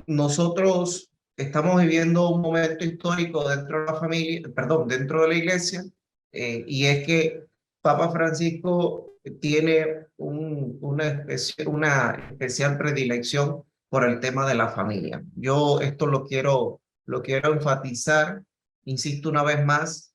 nosotros estamos viviendo un momento histórico dentro de la familia, perdón, dentro de la iglesia, y es que Papa Francisco tiene una especial predilección por el tema de la familia. Yo esto lo quiero enfatizar, insisto una vez más,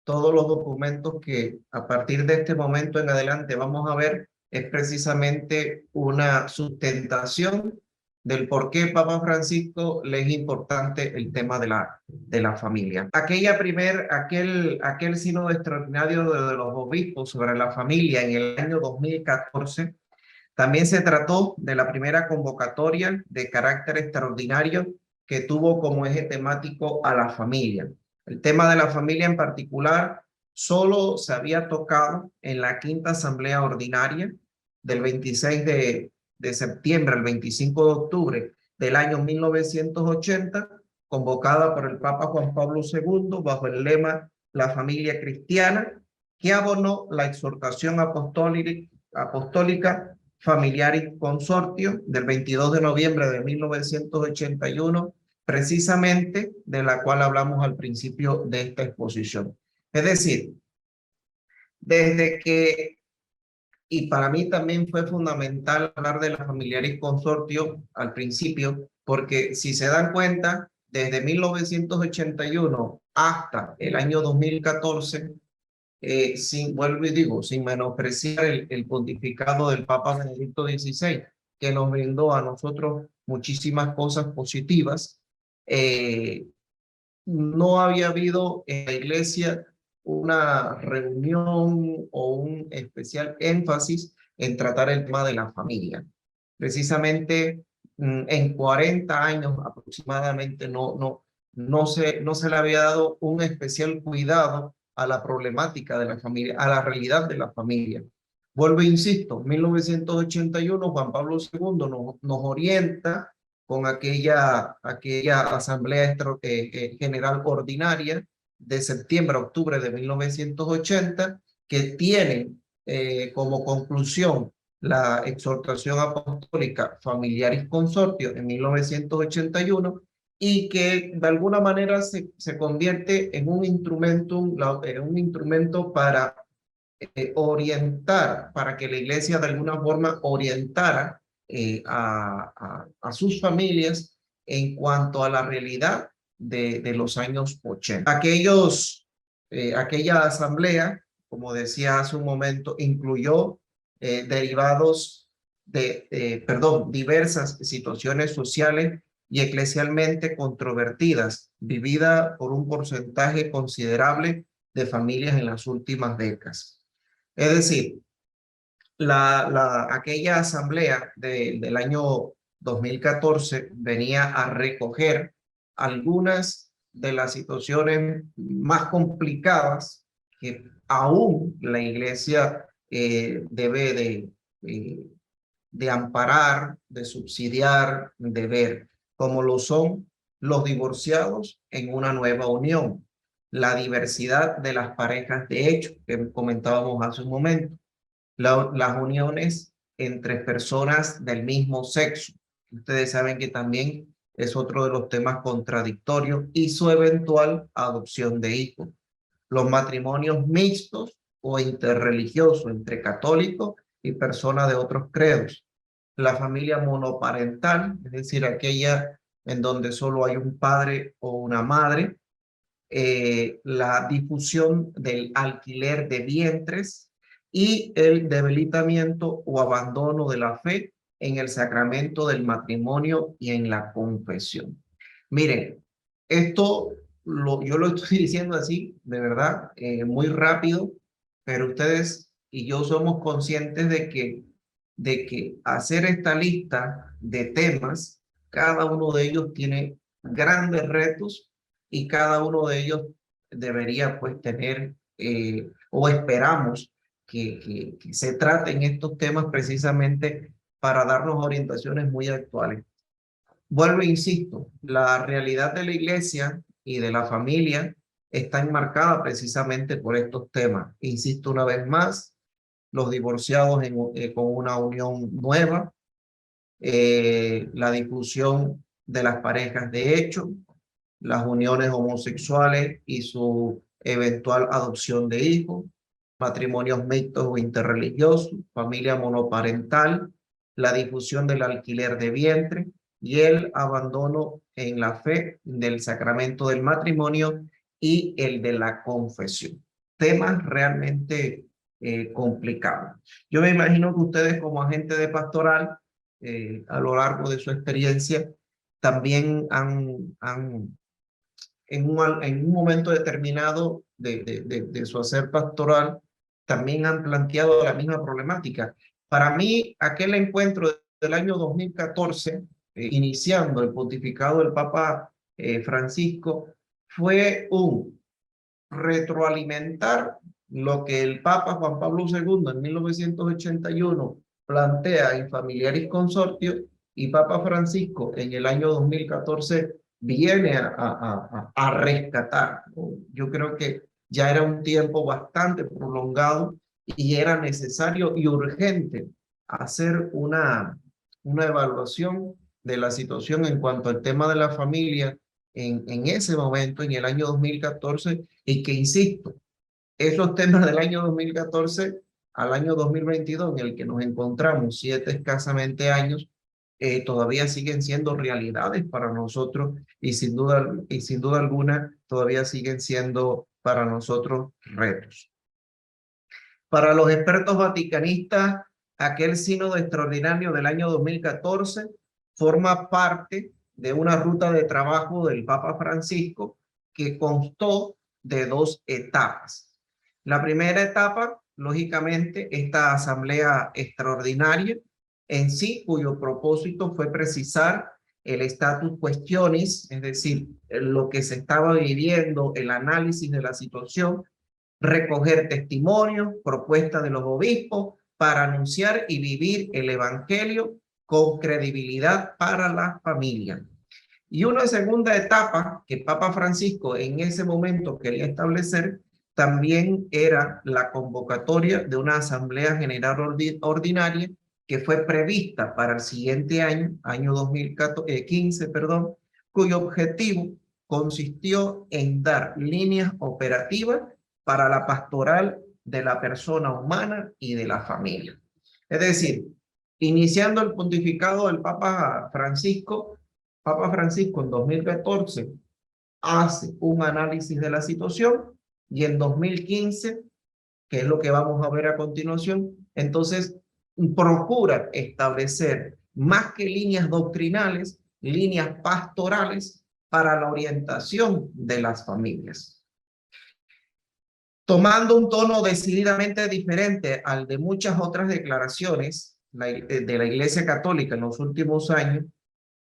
todos los documentos que a partir de este momento en adelante vamos a ver es precisamente una sustentación del por qué Papa Francisco le es importante el tema de la familia. Aquel sínodo extraordinario de los obispos sobre la familia en el año 2014, también se trató de la primera convocatoria de carácter extraordinario que tuvo como eje temático a la familia. El tema de la familia en particular solo se había tocado en la quinta asamblea ordinaria del 26 de septiembre al 25 de octubre del año 1980, convocada por el Papa Juan Pablo II bajo el lema La familia cristiana, que abonó la exhortación apostólica Familiar y Consortio del 22 de noviembre de 1981, precisamente de la cual hablamos al principio de esta exposición. Es decir, desde que, y para mí también fue fundamental hablar de la Familiar y Consortio al principio, porque si se dan cuenta, desde 1981 hasta el año 2014, vuelvo y digo, sin menospreciar el pontificado del Papa Benedicto XVI, que nos brindó a nosotros muchísimas cosas positivas, no había habido en la iglesia una reunión o un especial énfasis en tratar el tema de la familia. Precisamente en 40 años aproximadamente no se le había dado un especial cuidado a la problemática de la familia, a la realidad de la familia. Vuelvo e insisto, 1981 Juan Pablo II nos orienta con aquella Asamblea General Ordinaria de septiembre a octubre de 1980, que tiene como conclusión la exhortación apostólica Familiaris Consortio en 1981, y que de alguna manera se convierte en un instrumento para orientar, para que la iglesia de alguna forma orientara a sus familias en cuanto a la realidad de los años 80. Aquella asamblea, como decía hace un momento, incluyó diversas situaciones sociales y eclesialmente controvertidas, vividas por un porcentaje considerable de familias en las últimas décadas. Es decir, aquella asamblea del año 2014 venía a recoger algunas de las situaciones más complicadas que aún la iglesia debe de amparar, de subsidiar, de ver, como lo son los divorciados en una nueva unión, la diversidad de las parejas de hecho que comentábamos hace un momento, las uniones entre personas del mismo sexo. Ustedes saben que también es otro de los temas contradictorios, y su eventual adopción de hijos. Los matrimonios mixtos o interreligiosos entre católicos y personas de otros credos. La familia monoparental, es decir, aquella en donde solo hay un padre o una madre. La difusión del alquiler de vientres y el debilitamiento o abandono de la fe en el sacramento del matrimonio y en la confesión. Miren, esto yo lo estoy diciendo así, de verdad, muy rápido, pero ustedes y yo somos conscientes de que hacer esta lista de temas, cada uno de ellos tiene grandes retos, y cada uno de ellos debería pues tener, o esperamos que se traten estos temas precisamente para darnos orientaciones muy actuales. Vuelvo e insisto, la realidad de la iglesia y de la familia está enmarcada precisamente por estos temas. Insisto una vez más, los divorciados con una unión nueva, la difusión de las parejas de hecho, las uniones homosexuales y su eventual adopción de hijos, matrimonios mixtos o interreligiosos, familia monoparental, la difusión del alquiler de vientre y el abandono en la fe del sacramento del matrimonio y el de la confesión. Temas realmente complicados. Yo me imagino que ustedes como agente de pastoral, a lo largo de su experiencia, también en un momento determinado de su hacer pastoral, también han planteado la misma problemática. Para mí, aquel encuentro del año 2014, iniciando el pontificado del Papa Francisco, fue un retroalimentar lo que el Papa Juan Pablo II en 1981 plantea en Familiaris Consortio, y Papa Francisco en el año 2014 viene a rescatar. Yo creo que ya era un tiempo bastante prolongado y era necesario y urgente hacer una evaluación de la situación en cuanto al tema de la familia en ese momento, en el año 2014, y que, insisto, esos temas del año 2014 al año 2022, en el que nos encontramos 7 escasamente años, todavía siguen siendo realidades para nosotros y sin duda alguna todavía siguen siendo para nosotros retos. Para los expertos vaticanistas, aquel sínodo extraordinario del año 2014 forma parte de una ruta de trabajo del Papa Francisco que constó de 2 etapas. La primera etapa, lógicamente, esta asamblea extraordinaria en sí, cuyo propósito fue precisar el status questionis, es decir, lo que se estaba viviendo, el análisis de la situación, recoger testimonios, propuestas de los obispos para anunciar y vivir el evangelio con credibilidad para la familia. Y una segunda etapa que Papa Francisco en ese momento quería establecer también era la convocatoria de una asamblea general ordinaria que fue prevista para el siguiente año, año 2015, cuyo objetivo consistió en dar líneas operativas para la pastoral de la persona humana y de la familia. Es decir, iniciando el pontificado del Papa Francisco en 2014 hace un análisis de la situación, y en 2015, que es lo que vamos a ver a continuación, entonces procura establecer más que líneas doctrinales, líneas pastorales para la orientación de las familias. Tomando un tono decididamente diferente al de muchas otras declaraciones de la Iglesia Católica en los últimos años,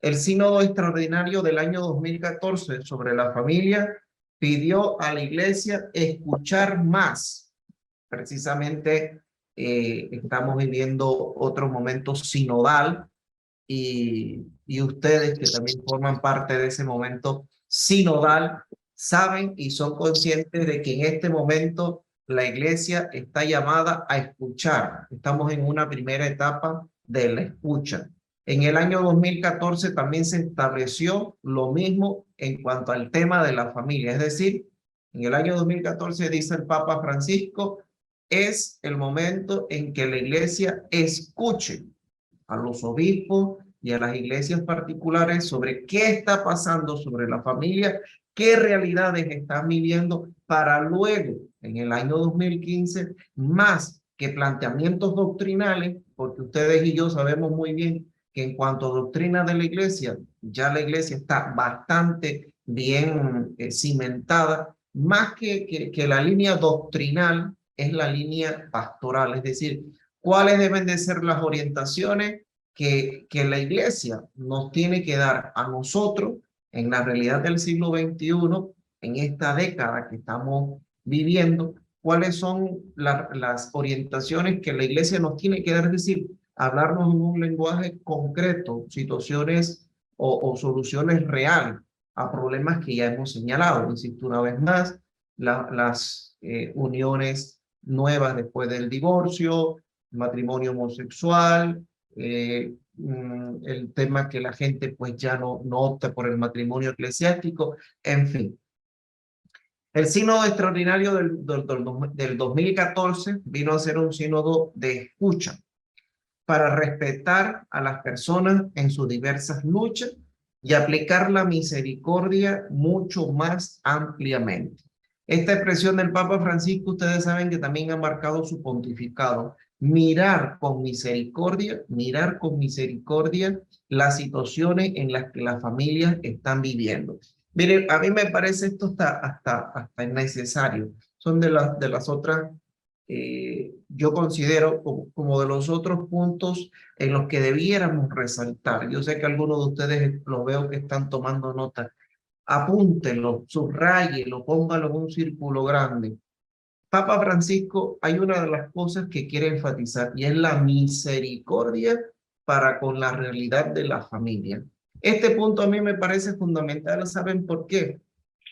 el sínodo extraordinario del año 2014 sobre la familia pidió a la Iglesia escuchar más. Precisamente estamos viviendo otro momento sinodal y ustedes que también forman parte de ese momento sinodal saben y son conscientes de que en este momento la Iglesia está llamada a escuchar. Estamos en una primera etapa de la escucha. En el año 2014 también se estableció lo mismo en cuanto al tema de la familia. Es decir, en el año 2014 dice el Papa Francisco, es el momento en que la Iglesia escuche a los obispos y a las iglesias particulares sobre qué está pasando sobre la familia, qué realidades están viviendo, para luego, en el año 2015, más que planteamientos doctrinales, porque ustedes y yo sabemos muy bien que en cuanto a doctrina de la iglesia, ya la iglesia está bastante bien cimentada, más que la línea doctrinal es la línea pastoral, es decir, cuáles deben de ser las orientaciones que la iglesia nos tiene que dar a nosotros en la realidad del siglo XXI, en esta década que estamos viviendo, cuáles son las orientaciones que la iglesia nos tiene que dar, es decir, hablarnos en un lenguaje concreto, situaciones o soluciones reales a problemas que ya hemos señalado. Insisto una vez más, las uniones nuevas después del divorcio, matrimonio homosexual, el tema que la gente pues ya no opta por el matrimonio eclesiástico, en fin. El sínodo extraordinario del 2014 vino a ser un sínodo de escucha para respetar a las personas en sus diversas luchas y aplicar la misericordia mucho más ampliamente. Esta expresión del Papa Francisco, ustedes saben que también ha marcado su pontificado. Mirar con mirar con misericordia las situaciones en las que las familias están viviendo. Miren, a mí me parece esto hasta necesario. Son de las otras, yo considero como de los otros puntos en los que debiéramos resaltar. Yo sé que algunos de ustedes los veo que están tomando nota. Apúntenlo, subrayelo, póngalo en un círculo grande. Papa Francisco, hay una de las cosas que quiere enfatizar y es la misericordia para con la realidad de la familia. Este punto a mí me parece fundamental. ¿Saben por qué?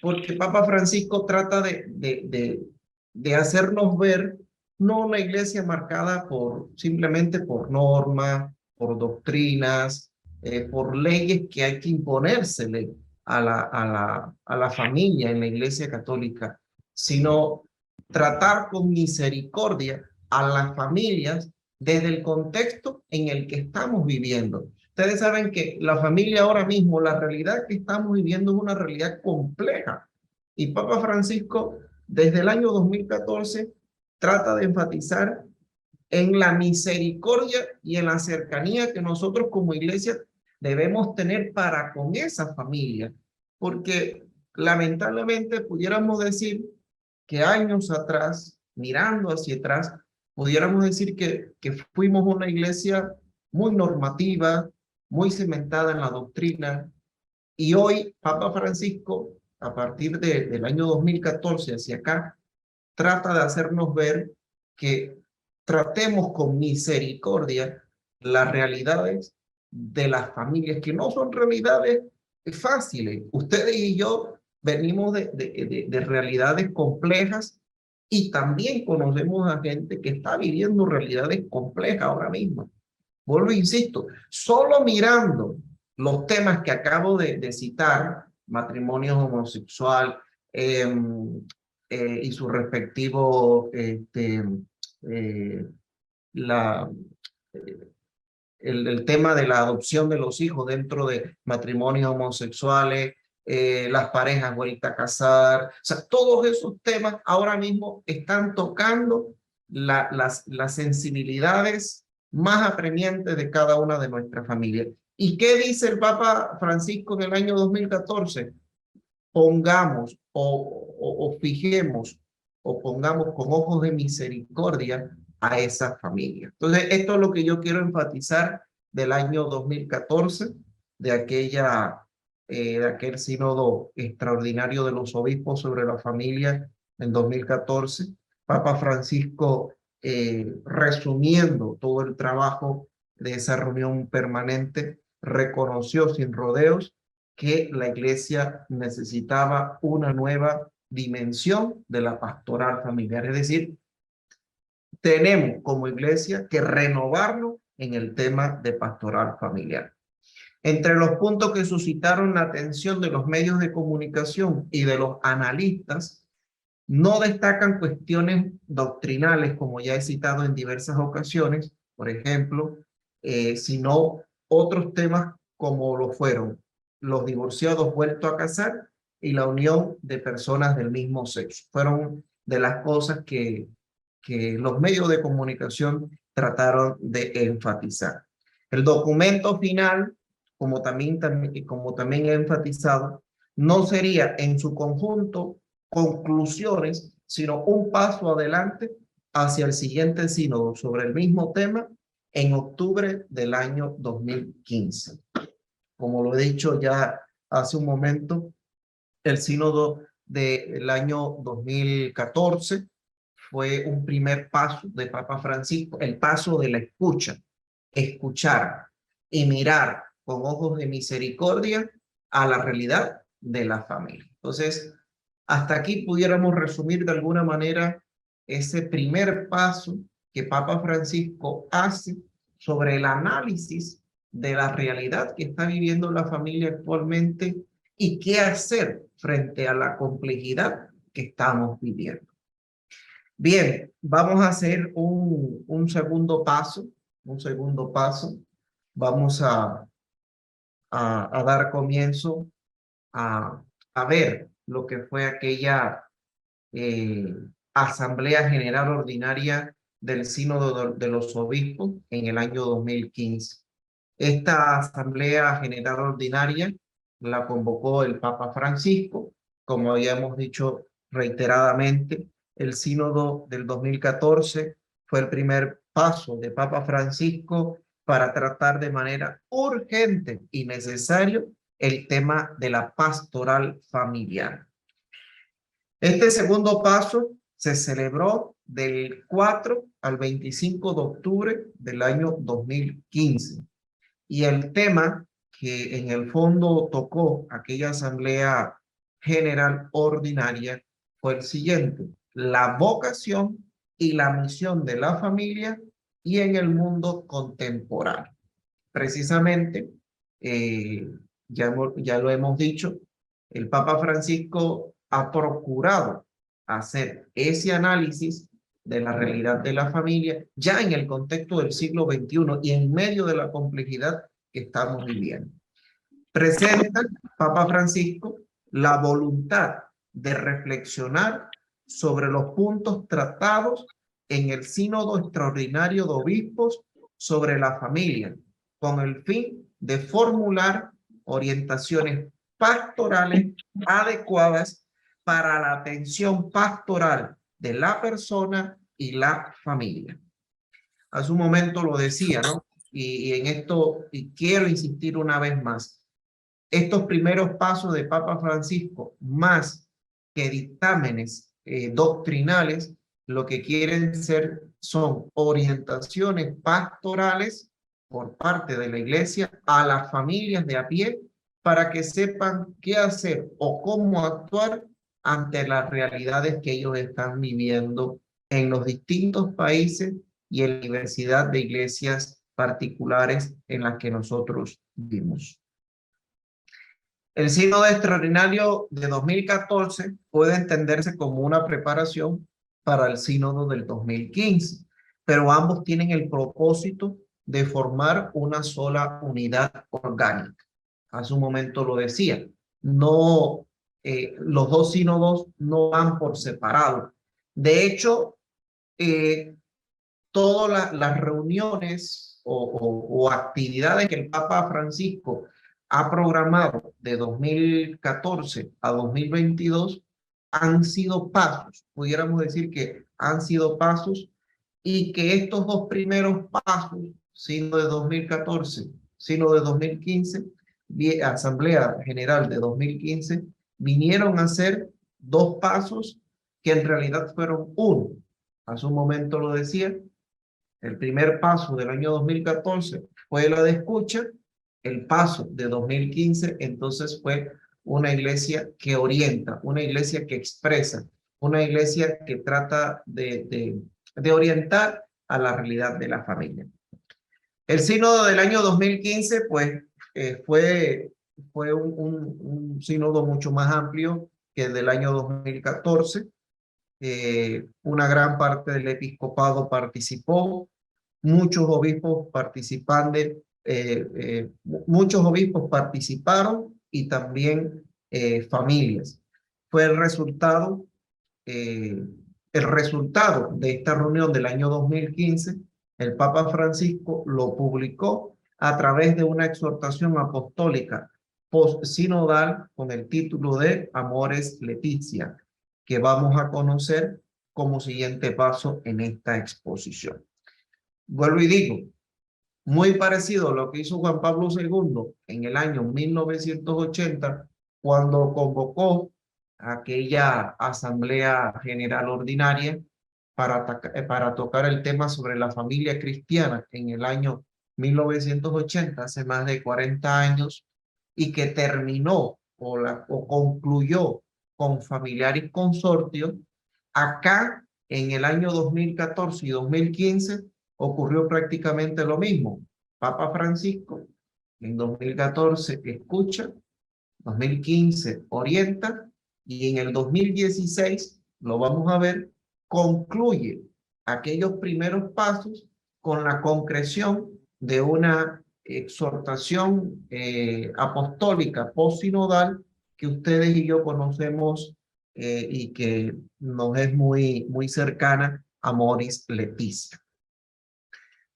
Porque Papa Francisco trata de hacernos ver no una iglesia marcada simplemente por normas, por doctrinas, por leyes que hay que imponérsele a la familia en la iglesia católica, sino tratar con misericordia a las familias desde el contexto en el que estamos viviendo. Ustedes saben que la familia ahora mismo, la realidad que estamos viviendo es una realidad compleja. Y Papa Francisco, desde el año 2014, trata de enfatizar en la misericordia y en la cercanía que nosotros como iglesia debemos tener para con esa familia. Porque lamentablemente pudiéramos decir que años atrás, mirando hacia atrás, pudiéramos decir que fuimos una iglesia muy normativa, muy cimentada en la doctrina, y hoy Papa Francisco, a partir del año 2014 hacia acá, trata de hacernos ver que tratemos con misericordia las realidades de las familias, que no son realidades fáciles. Ustedes y yo venimos de realidades complejas y también conocemos a gente que está viviendo realidades complejas ahora mismo. Vuelvo e insisto, solo mirando los temas que acabo de citar, matrimonio homosexual y su respectivo, la, el tema de la adopción de los hijos dentro de matrimonios homosexuales, las parejas vueltas a casar, o sea, todos esos temas ahora mismo están tocando las sensibilidades más apremiantes de cada una de nuestras familias. ¿Y qué dice el Papa Francisco en el año 2014? Pongamos o fijemos o pongamos con ojos de misericordia a esa familia. Entonces, esto es lo que yo quiero enfatizar del año 2014, de aquel sínodo extraordinario de los obispos sobre la familia en 2014. Papa Francisco, resumiendo todo el trabajo de esa reunión permanente, reconoció sin rodeos que la iglesia necesitaba una nueva dimensión de la pastoral familiar. Es decir, tenemos como iglesia que renovarnos en el tema de pastoral familiar. Entre los puntos que suscitaron la atención de los medios de comunicación y de los analistas, no destacan cuestiones doctrinales, como ya he citado en diversas ocasiones, por ejemplo, sino otros temas como lo fueron los divorciados vueltos a casar y la unión de personas del mismo sexo. Fueron de las cosas que los medios de comunicación trataron de enfatizar. El documento final, como también he enfatizado, no sería en su conjunto conclusiones, sino un paso adelante hacia el siguiente sínodo sobre el mismo tema en octubre del año 2015. Como lo he dicho ya hace un momento, el sínodo del año 2014 fue un primer paso de Papa Francisco, el paso de la escucha, escuchar y mirar con ojos de misericordia a la realidad de la familia. Entonces, hasta aquí pudiéramos resumir de alguna manera ese primer paso que Papa Francisco hace sobre el análisis de la realidad que está viviendo la familia actualmente y qué hacer frente a la complejidad que estamos viviendo. Bien, vamos a hacer un segundo paso, Vamos a dar comienzo a, a ver lo que fue aquella eh, Asamblea General Ordinaria del Sínodo de los Obispos en el año 2015. Esta Asamblea General Ordinaria la convocó el Papa Francisco, como ya hemos dicho reiteradamente. El Sínodo del 2014 fue el primer paso de Papa Francisco para tratar de manera urgente y necesario el tema de la pastoral familiar. Este segundo paso se celebró del 4 al 25 de octubre del año 2015. Y el tema que en el fondo tocó aquella Asamblea General Ordinaria fue el siguiente: la vocación y la misión de la familia y en el mundo contemporáneo. Precisamente, ya lo hemos dicho, el Papa Francisco ha procurado hacer ese análisis de la realidad de la familia ya en el contexto del siglo XXI y en medio de la complejidad que estamos viviendo. Presenta Papa Francisco la voluntad de reflexionar sobre los puntos tratados en el Sínodo Extraordinario de Obispos sobre la familia, con el fin de formular orientaciones pastorales adecuadas para la atención pastoral de la persona y la familia. Hace un momento lo decía, ¿no? Y en esto y quiero insistir una vez más. Estos primeros pasos de Papa Francisco, más que dictámenes doctrinales, lo que quieren ser son orientaciones pastorales por parte de la Iglesia a las familias de a pie para que sepan qué hacer o cómo actuar ante las realidades que ellos están viviendo en los distintos países y en la diversidad de iglesias particulares en las que nosotros vivimos. El Sínodo Extraordinario de 2014 puede entenderse como una preparación para el Sínodo del 2015, pero ambos tienen el propósito de formar una sola unidad orgánica. Hace un momento lo decía, no, los dos sínodos no van por separado. De hecho, todas las reuniones o actividades que el Papa Francisco ha programado de 2014 a 2022 han sido pasos, pudiéramos decir que han sido pasos, y que estos dos primeros pasos, sino de 2014, sino de 2015, Asamblea General de 2015, vinieron a ser dos pasos que en realidad fueron uno. Hace un momento lo decía, el primer paso del año 2014 fue la de escucha, el paso de 2015 entonces fue una iglesia que orienta, una iglesia que expresa, una iglesia que trata de orientar a la realidad de la familia. El sínodo del año 2015 pues fue un sínodo mucho más amplio que el del año 2014. Una gran parte del episcopado participó, muchos obispos muchos obispos participaron y también familias. Fue eh, el resultado de esta reunión del año 2015, el Papa Francisco lo publicó a través de una exhortación apostólica post-sinodal con el título de Amoris Laetitia, que vamos a conocer como siguiente paso en esta exposición. Vuelvo y digo, muy parecido a lo que hizo Juan Pablo II en el año 1980, cuando convocó a aquella Asamblea General Ordinaria para tocar el tema sobre la familia cristiana en el año 1980, hace más de 40 años, y que terminó o concluyó con Familiaris Consortio. Acá, en el año 2014 y 2015, ocurrió prácticamente lo mismo. Papa Francisco en 2014 escucha, 2015 orienta y en el 2016, lo vamos a ver, concluye aquellos primeros pasos con la concreción de una exhortación apostólica postsinodal que ustedes y yo conocemos y que nos es muy cercana, Amoris Laetitia.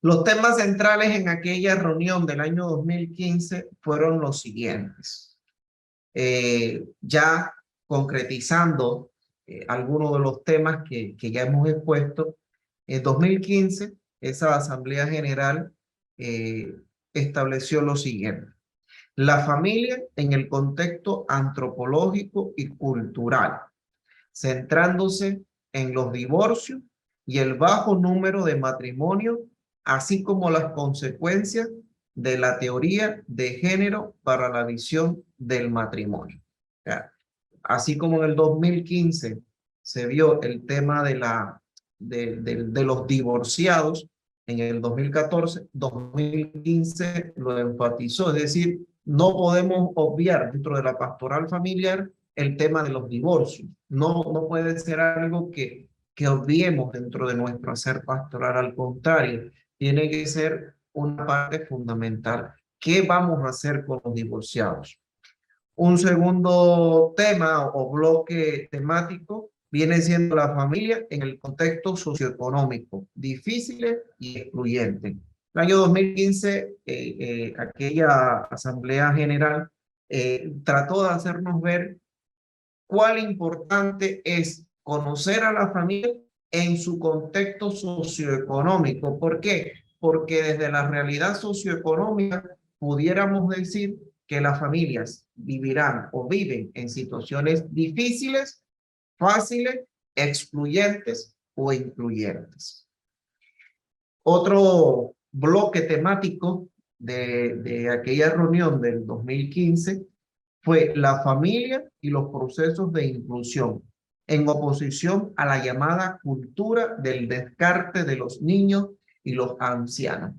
Los temas centrales en aquella reunión del año 2015 fueron los siguientes. Ya concretizando algunos de los temas que ya hemos expuesto, en 2015 esa Asamblea General estableció lo siguiente: la familia en el contexto antropológico y cultural, centrándose en los divorcios y el bajo número de matrimonios, así como las consecuencias de la teoría de género para la visión del matrimonio. O sea, así como en el 2015 se vio el tema de los divorciados, en el 2015 lo enfatizó, es decir, no podemos obviar dentro de la pastoral familiar el tema de los divorcios. No puede ser algo que obviemos dentro de nuestro hacer pastoral, al contrario, tiene que ser una parte fundamental. ¿Qué vamos a hacer con los divorciados? Un segundo tema o bloque temático viene siendo la familia en el contexto socioeconómico, difícil y excluyente. El año 2015, aquella Asamblea General trató de hacernos ver cuál importante es conocer a la familia en su contexto socioeconómico. ¿Por qué? Porque desde la realidad socioeconómica pudiéramos decir que las familias vivirán o viven en situaciones difíciles, fáciles, excluyentes o incluyentes. Otro bloque temático de aquella reunión del 2015 fue la familia y los procesos de inclusión, en oposición a la llamada cultura del descarte de los niños y los ancianos.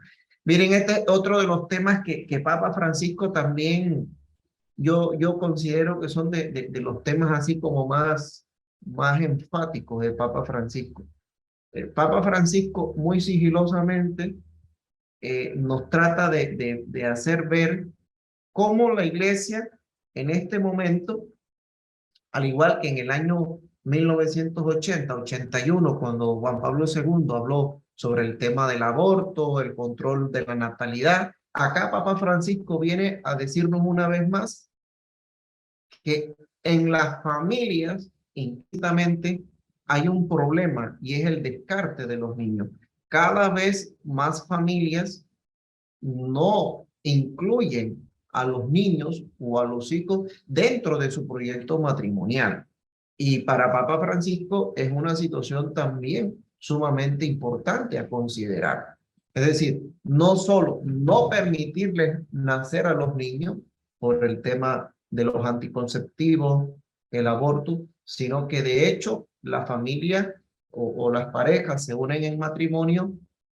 Miren, este es otro de los temas que Papa Francisco también, yo considero que son de los temas así como más enfáticos de Papa Francisco. El Papa Francisco muy sigilosamente nos trata de hacer ver cómo la Iglesia en este momento, al igual que en el año 1980-81, cuando Juan Pablo II habló sobre el tema del aborto, el control de la natalidad, acá Papa Francisco viene a decirnos una vez más que en las familias, implícitamente, hay un problema y es el descarte de los niños. Cada vez más familias no incluyen a los niños o a los hijos dentro de su proyecto matrimonial. Y para Papa Francisco es una situación también sumamente importante a considerar. Es decir, no solo no permitirles nacer a los niños por el tema de los anticonceptivos, el aborto, sino que de hecho la familia o las parejas se unen en matrimonio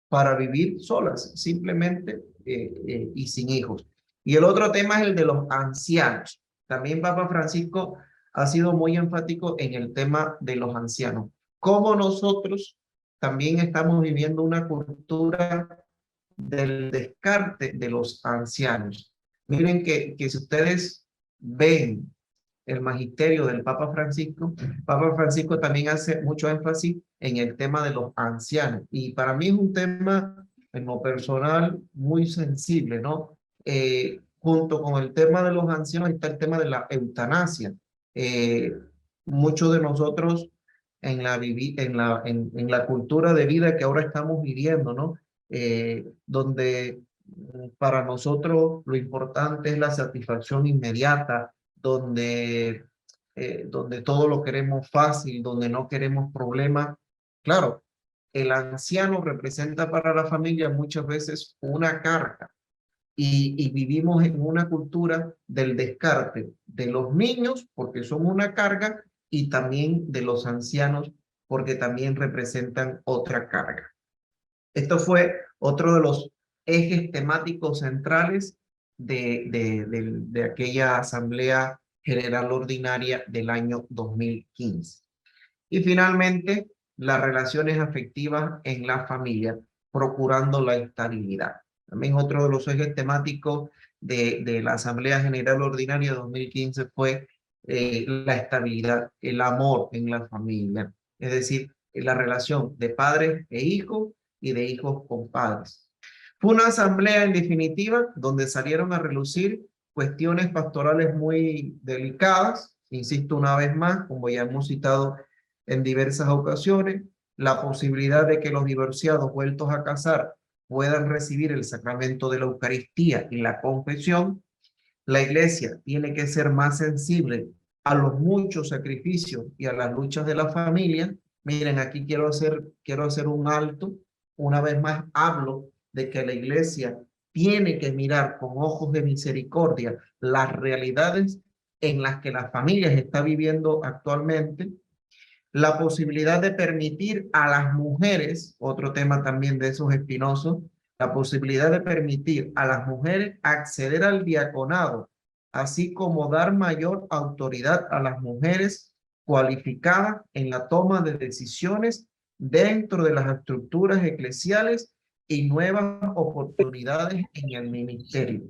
para vivir solas, simplemente y sin hijos. Y el otro tema es el de los ancianos. También Papa Francisco ha sido muy enfático en el tema de los ancianos. Cómo nosotros también estamos viviendo una cultura del descarte de los ancianos. Miren que si ustedes ven el magisterio del Papa Francisco también hace mucho énfasis en el tema de los ancianos. Y para mí es un tema, en lo personal, muy sensible, ¿no? Junto con el tema de los ancianos está el tema de la eutanasia. Eh, Muchos de nosotros en la cultura de vida que ahora estamos viviendo, ¿no? Donde para nosotros lo importante es la satisfacción inmediata, donde todo lo queremos fácil, donde no queremos problemas. Claro, el anciano representa para la familia muchas veces una carga y vivimos en una cultura del descarte de los niños porque son una carga y también de los ancianos porque también representan otra carga. Esto fue otro de los ejes temáticos centrales de aquella Asamblea General Ordinaria del año 2015. Y finalmente, las relaciones afectivas en la familia, procurando la estabilidad. También otro de los ejes temáticos de la Asamblea General Ordinaria 2015 fue la estabilidad, el amor en la familia, es decir, la relación de padres e hijos y de hijos con padres. Fue una asamblea en definitiva donde salieron a relucir cuestiones pastorales muy delicadas, insisto una vez más, como ya hemos citado en diversas ocasiones, la posibilidad de que los divorciados vueltos a casar puedan recibir el sacramento de la Eucaristía y la confesión. La iglesia tiene que ser más sensible a los muchos sacrificios y a las luchas de la familia. Miren, aquí quiero hacer un alto. Una vez más hablo de que la iglesia tiene que mirar con ojos de misericordia las realidades en las que las familias están viviendo actualmente, la posibilidad de permitir a las mujeres, otro tema también de esos espinosos, la posibilidad de permitir a las mujeres acceder al diaconado, así como dar mayor autoridad a las mujeres cualificadas en la toma de decisiones dentro de las estructuras eclesiales y nuevas oportunidades en el ministerio.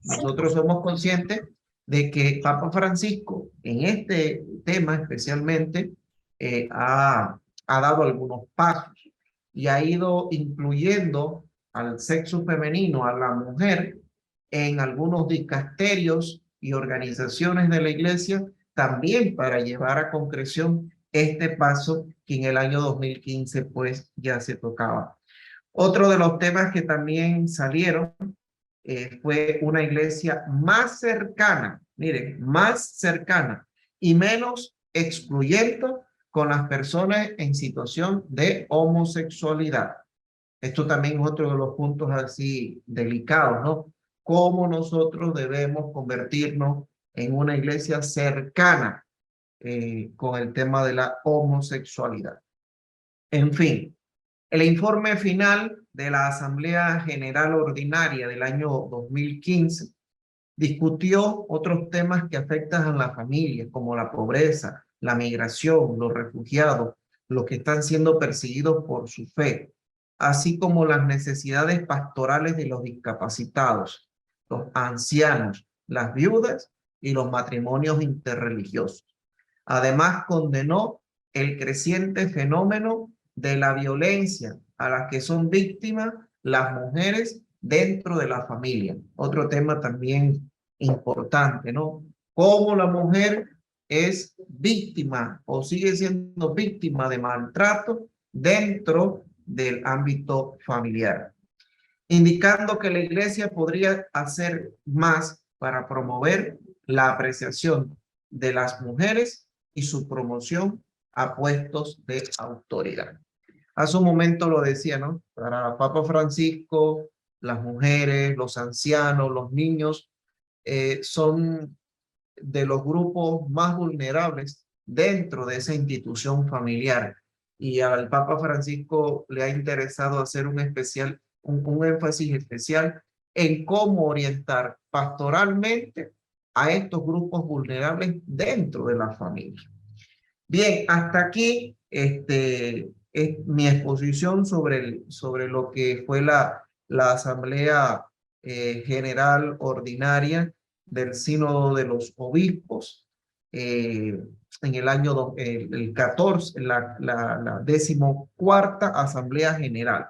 Nosotros somos conscientes de que Papa Francisco, en este tema especialmente, ha dado algunos pasos y ha ido incluyendo al sexo femenino, a la mujer, en algunos dicasterios y organizaciones de la iglesia, también para llevar a concreción este paso que en el año 2015 pues ya se tocaba. Otro de los temas que también salieron fue una iglesia más cercana, miren, más cercana y menos excluyente con las personas en situación de homosexualidad. Esto también es otro de los puntos así delicados, ¿no? Cómo nosotros debemos convertirnos en una iglesia cercana con el tema de la homosexualidad. En fin, el informe final de la Asamblea General Ordinaria del año 2015 discutió otros temas que afectan a la familia, como la pobreza, la migración, los refugiados, los que están siendo perseguidos por su fe, así como las necesidades pastorales de los discapacitados, los ancianos, las viudas y los matrimonios interreligiosos. Además, condenó el creciente fenómeno de la violencia a la que son víctimas las mujeres dentro de la familia. Otro tema también importante, ¿no? Cómo la mujer es víctima o sigue siendo víctima de maltrato dentro del ámbito familiar, indicando que la iglesia podría hacer más para promover la apreciación de las mujeres y su promoción a puestos de autoridad. Hace un momento lo decía, ¿no? Para Papa Francisco, las mujeres, los ancianos, los niños son de los grupos más vulnerables dentro de esa institución familiar. Y al Papa Francisco le ha interesado hacer un énfasis especial en cómo orientar pastoralmente a estos grupos vulnerables dentro de la familia. Bien, hasta aquí es mi exposición sobre lo que fue la Asamblea General Ordinaria del Sínodo de los Obispos en el año el 14, la 14ª Asamblea General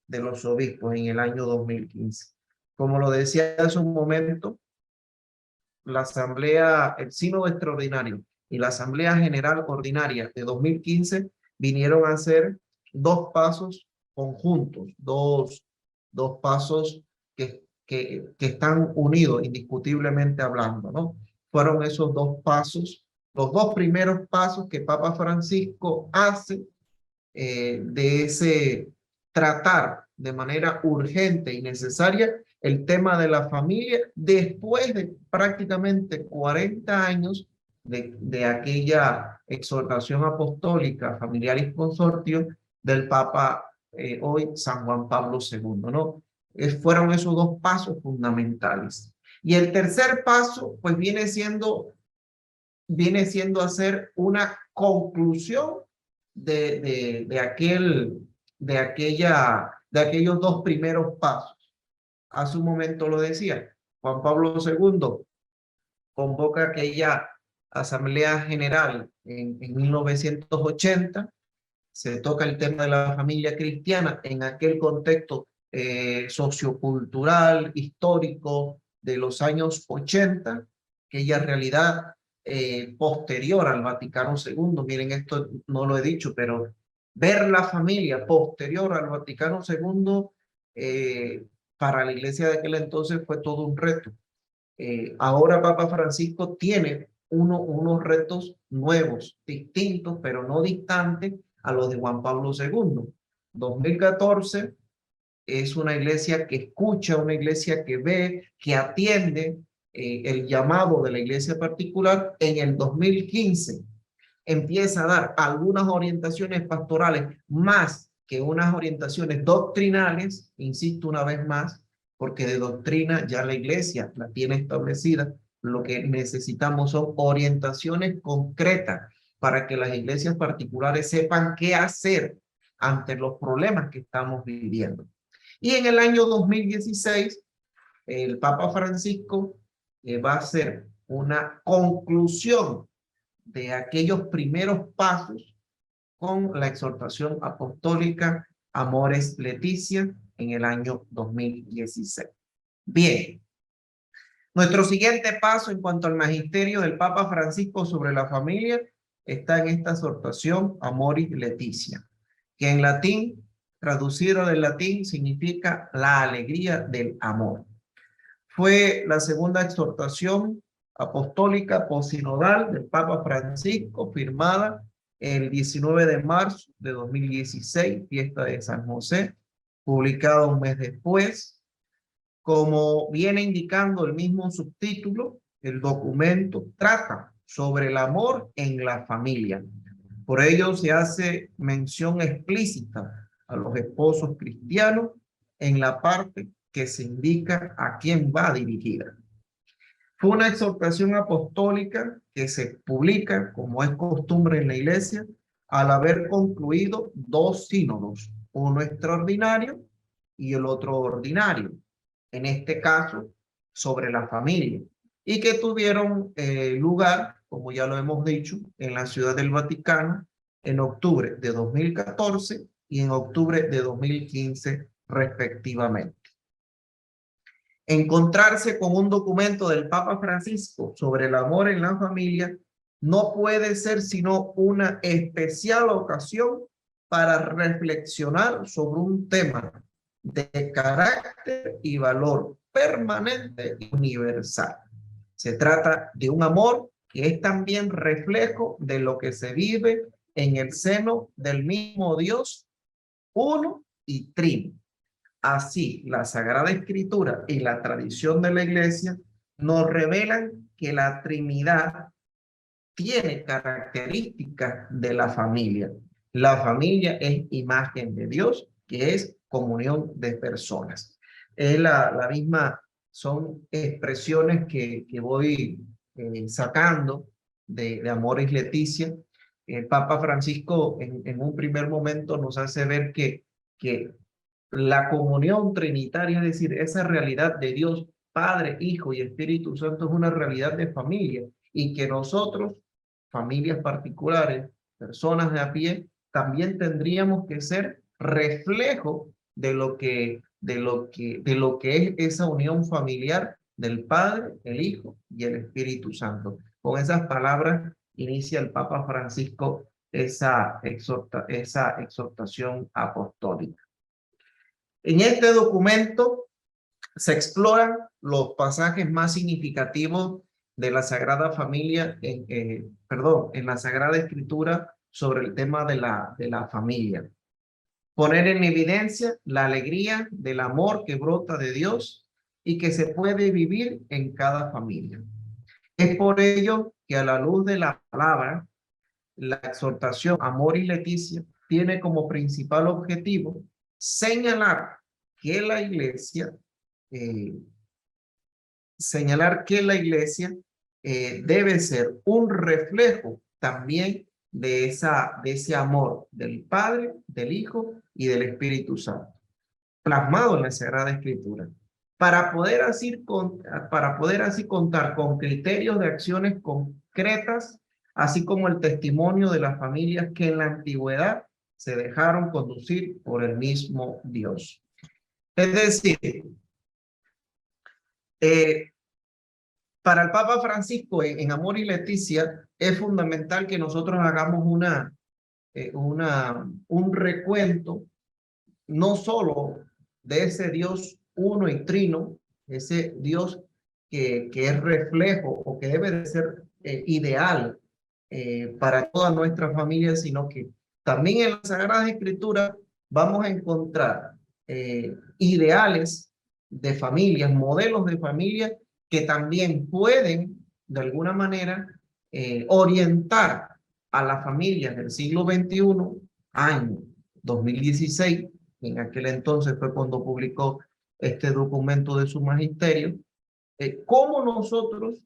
de los Obispos en el año 2015. Como lo decía hace un momento, la Asamblea, el Sínodo Extraordinario y la Asamblea General Ordinaria de 2015 vinieron a ser dos pasos conjuntos, dos pasos que están unidos indiscutiblemente hablando, ¿no? Fueron esos dos pasos, los dos primeros pasos que Papa Francisco hace de ese tratar de manera urgente y necesaria el tema de la familia después de prácticamente 40 años de aquella exhortación apostólica Familiaris Consortio del Papa hoy San Juan Pablo II, ¿no? Fueron esos dos pasos fundamentales. Y el tercer paso, pues viene siendo hacer una conclusión de aquellos dos primeros pasos. Hace un momento lo decía, Juan Pablo II convoca aquella Asamblea General en 1980, se toca el tema de la familia cristiana en aquel contexto sociocultural, histórico de los años 80, aquella realidad posterior al Vaticano II. Miren, esto no lo he dicho, pero ver la familia posterior al Vaticano II para la iglesia de aquel entonces fue todo un reto. Ahora Papa Francisco tiene unos retos nuevos, distintos, pero no distantes a los de Juan Pablo II. 2014 es una iglesia que escucha, una iglesia que ve, que atiende el llamado de la iglesia particular. En el 2015 empieza a dar algunas orientaciones pastorales más que unas orientaciones doctrinales, insisto una vez más, porque de doctrina ya la iglesia la tiene establecida. Lo que necesitamos son orientaciones concretas para que las iglesias particulares sepan qué hacer ante los problemas que estamos viviendo. Y en el año 2016, el Papa Francisco va a hacer una conclusión de aquellos primeros pasos con la exhortación apostólica Amoris Laetitia en el año 2016. Bien, nuestro siguiente paso en cuanto al magisterio del Papa Francisco sobre la familia está en esta exhortación Amoris Laetitia, que en latín, traducido del latín, significa la alegría del amor. Fue la segunda exhortación apostólica posinodal del Papa Francisco, firmada el 19 de marzo de 2016, fiesta de San José, publicada un mes después. Como viene indicando el mismo subtítulo, el documento trata sobre el amor en la familia. Por ello se hace mención explícita a los esposos cristianos en la parte que se indica a quién va dirigida. Fue una exhortación apostólica que se publica, como es costumbre en la iglesia, al haber concluido dos sínodos, uno extraordinario y el otro ordinario, en este caso sobre la familia, y que tuvieron lugar, como ya lo hemos dicho, en la Ciudad del Vaticano en octubre de 2014 y en octubre de 2015 respectivamente. Encontrarse con un documento del Papa Francisco sobre el amor en la familia no puede ser sino una especial ocasión para reflexionar sobre un tema de carácter y valor permanente y universal. Se trata de un amor que es también reflejo de lo que se vive en el seno del mismo Dios, uno y trino. Así, la Sagrada Escritura y la tradición de la Iglesia nos revelan que la Trinidad tiene características de la familia. La familia es imagen de Dios, que es comunión de personas. Es la misma, son expresiones que voy sacando de Amoris Laetitia. El Papa Francisco en un primer momento nos hace ver que la comunión trinitaria, es decir, esa realidad de Dios, Padre, Hijo y Espíritu Santo, es una realidad de familia, y que nosotros, familias particulares, personas de a pie, también tendríamos que ser reflejo de lo que es esa unión familiar del Padre, el Hijo y el Espíritu Santo. Con esas palabras inicia el Papa Francisco esa exhortación apostólica. En este documento se exploran los pasajes más significativos de la Sagrada Familia, en la Sagrada Escritura sobre el tema de la familia. Poner en evidencia la alegría del amor que brota de Dios y que se puede vivir en cada familia. Es por ello que a la luz de la palabra, la exhortación Amoris Laetitia tiene como principal objetivo señalar que la iglesia señalar que la iglesia debe ser un reflejo también de ese amor del Padre, del Hijo y del Espíritu Santo, plasmado en la Sagrada Escritura, para poder así contar con criterios de acciones concretas, así como el testimonio de las familias que en la antigüedad se dejaron conducir por el mismo Dios. Es decir, para el Papa Francisco en Amor y Leticia es fundamental que nosotros hagamos un recuento no solo de ese Dios uno y trino, ese Dios que es reflejo o que debe de ser ideal para toda nuestra familia, sino que también en la Sagrada Escritura vamos a encontrar ideales de familias, modelos de familia que también pueden, de alguna manera, orientar a las familias del siglo XXI, año 2016, en aquel entonces fue cuando publicó este documento de su magisterio, cómo nosotros,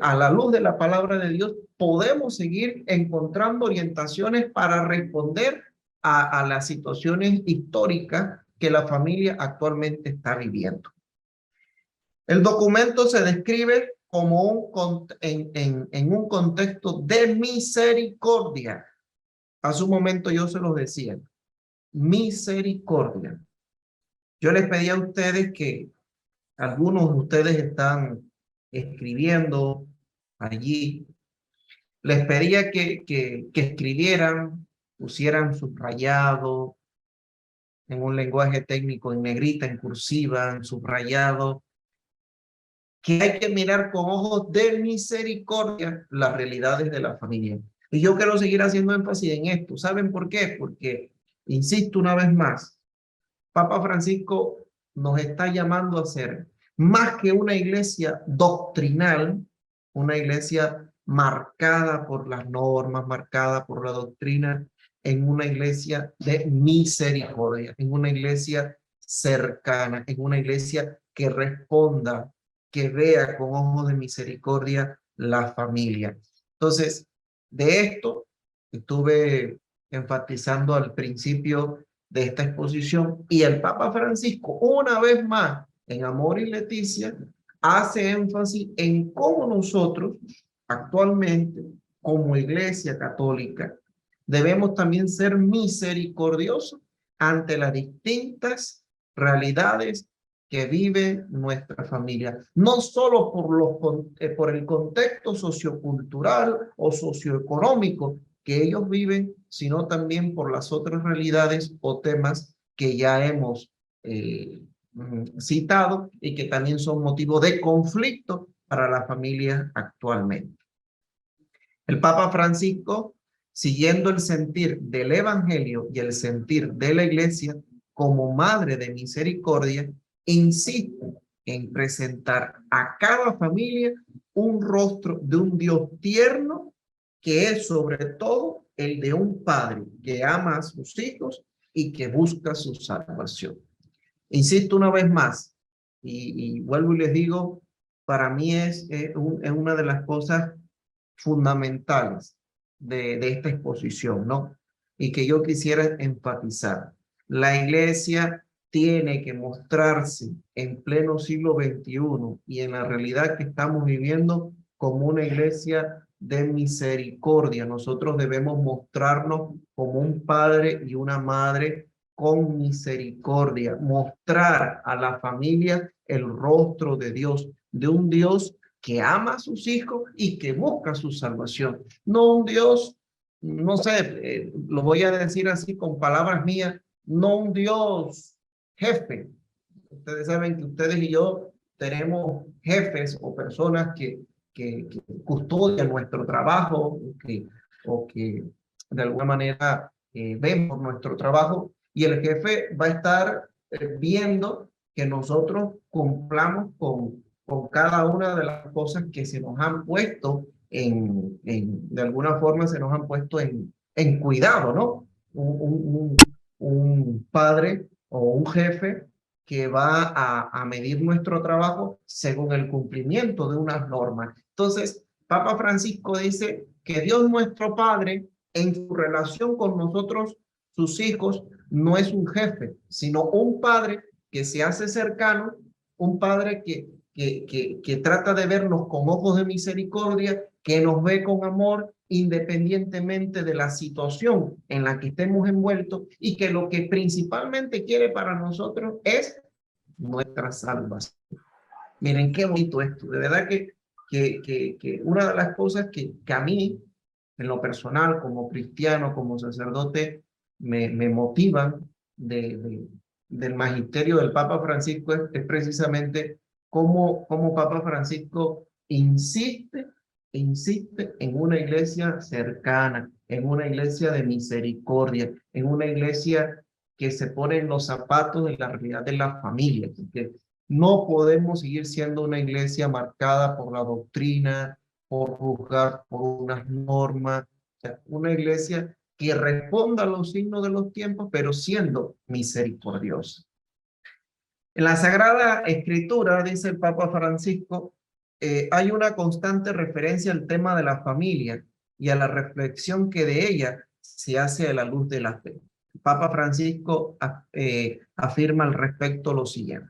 a la luz de la palabra de Dios, podemos seguir encontrando orientaciones para responder a las situaciones históricas que la familia actualmente está viviendo. El documento se describe como en un contexto de misericordia. Hace un momento yo se los decía, misericordia. Yo les pedí a ustedes que algunos de ustedes están escribiendo allí. Les pedía que escribieran, pusieran subrayado, en un lenguaje técnico, en negrita, en cursiva, en subrayado, que hay que mirar con ojos de misericordia las realidades de la familia. Y yo quiero seguir haciendo énfasis en esto. ¿Saben por qué? Porque, insisto una vez más, Papa Francisco nos está llamando a ser más que una iglesia doctrinal, una iglesia marcada por las normas, marcada por la doctrina, en una iglesia de misericordia, en una iglesia cercana, en una iglesia que responda, que vea con ojos de misericordia la familia. Entonces, de esto estuve enfatizando al principio de esta exposición, y el Papa Francisco, una vez más, en Amor y Leticia, hace énfasis en cómo nosotros actualmente, como Iglesia Católica, debemos también ser misericordiosos ante las distintas realidades que vive nuestra familia, no solo por el contexto sociocultural o socioeconómico que ellos viven, sino también por las otras realidades o temas que ya hemos citado y que también son motivo de conflicto para la familia actualmente. El Papa Francisco, siguiendo el sentir del Evangelio y el sentir de la Iglesia como madre de misericordia, insiste en presentar a cada familia un rostro de un Dios tierno, que es sobre todo el de un padre que ama a sus hijos y que busca su salvación. Insisto una vez más, y vuelvo y les digo, para mí es una de las cosas fundamentales de esta exposición, ¿no? Y que yo quisiera enfatizar. La iglesia tiene que mostrarse en pleno siglo XXI y en la realidad que estamos viviendo como una iglesia de misericordia. Nosotros debemos mostrarnos como un padre y una madre con misericordia, mostrar a la familia el rostro de Dios, de un Dios que ama a sus hijos y que busca su salvación. No un Dios, no sé, lo voy a decir así con palabras mías, no un Dios jefe. Ustedes saben que ustedes y yo tenemos jefes o personas que custodian nuestro trabajo o que de alguna manera ven por nuestro trabajo, y el jefe va a estar viendo que nosotros cumplamos con cada una de las cosas que se nos han puesto de alguna forma se nos han puesto en cuidado, ¿no? Un padre o un jefe que va a medir nuestro trabajo según el cumplimiento de unas normas. Entonces, Papa Francisco dice que Dios nuestro Padre, en su relación con nosotros, sus hijos, no es un jefe, sino un padre que se hace cercano, un padre que trata de vernos con ojos de misericordia, que nos ve con amor independientemente de la situación en la que estemos envueltos y que lo que principalmente quiere para nosotros es nuestra salvación. Miren qué bonito esto, de verdad que una de las cosas que a mí, en lo personal, como cristiano, como sacerdote, me motivan del magisterio del Papa Francisco es precisamente cómo Papa Francisco insiste en una iglesia cercana, en una iglesia de misericordia, en una iglesia que se pone en los zapatos de la realidad de la familia. Que no podemos seguir siendo una iglesia marcada por la doctrina, por juzgar por unas normas, o sea, una iglesia que responda a los signos de los tiempos, pero siendo misericordiosa. En la Sagrada Escritura, dice el Papa Francisco, hay una constante referencia al tema de la familia y a la reflexión que de ella se hace a la luz de la fe. El Papa Francisco afirma al respecto lo siguiente.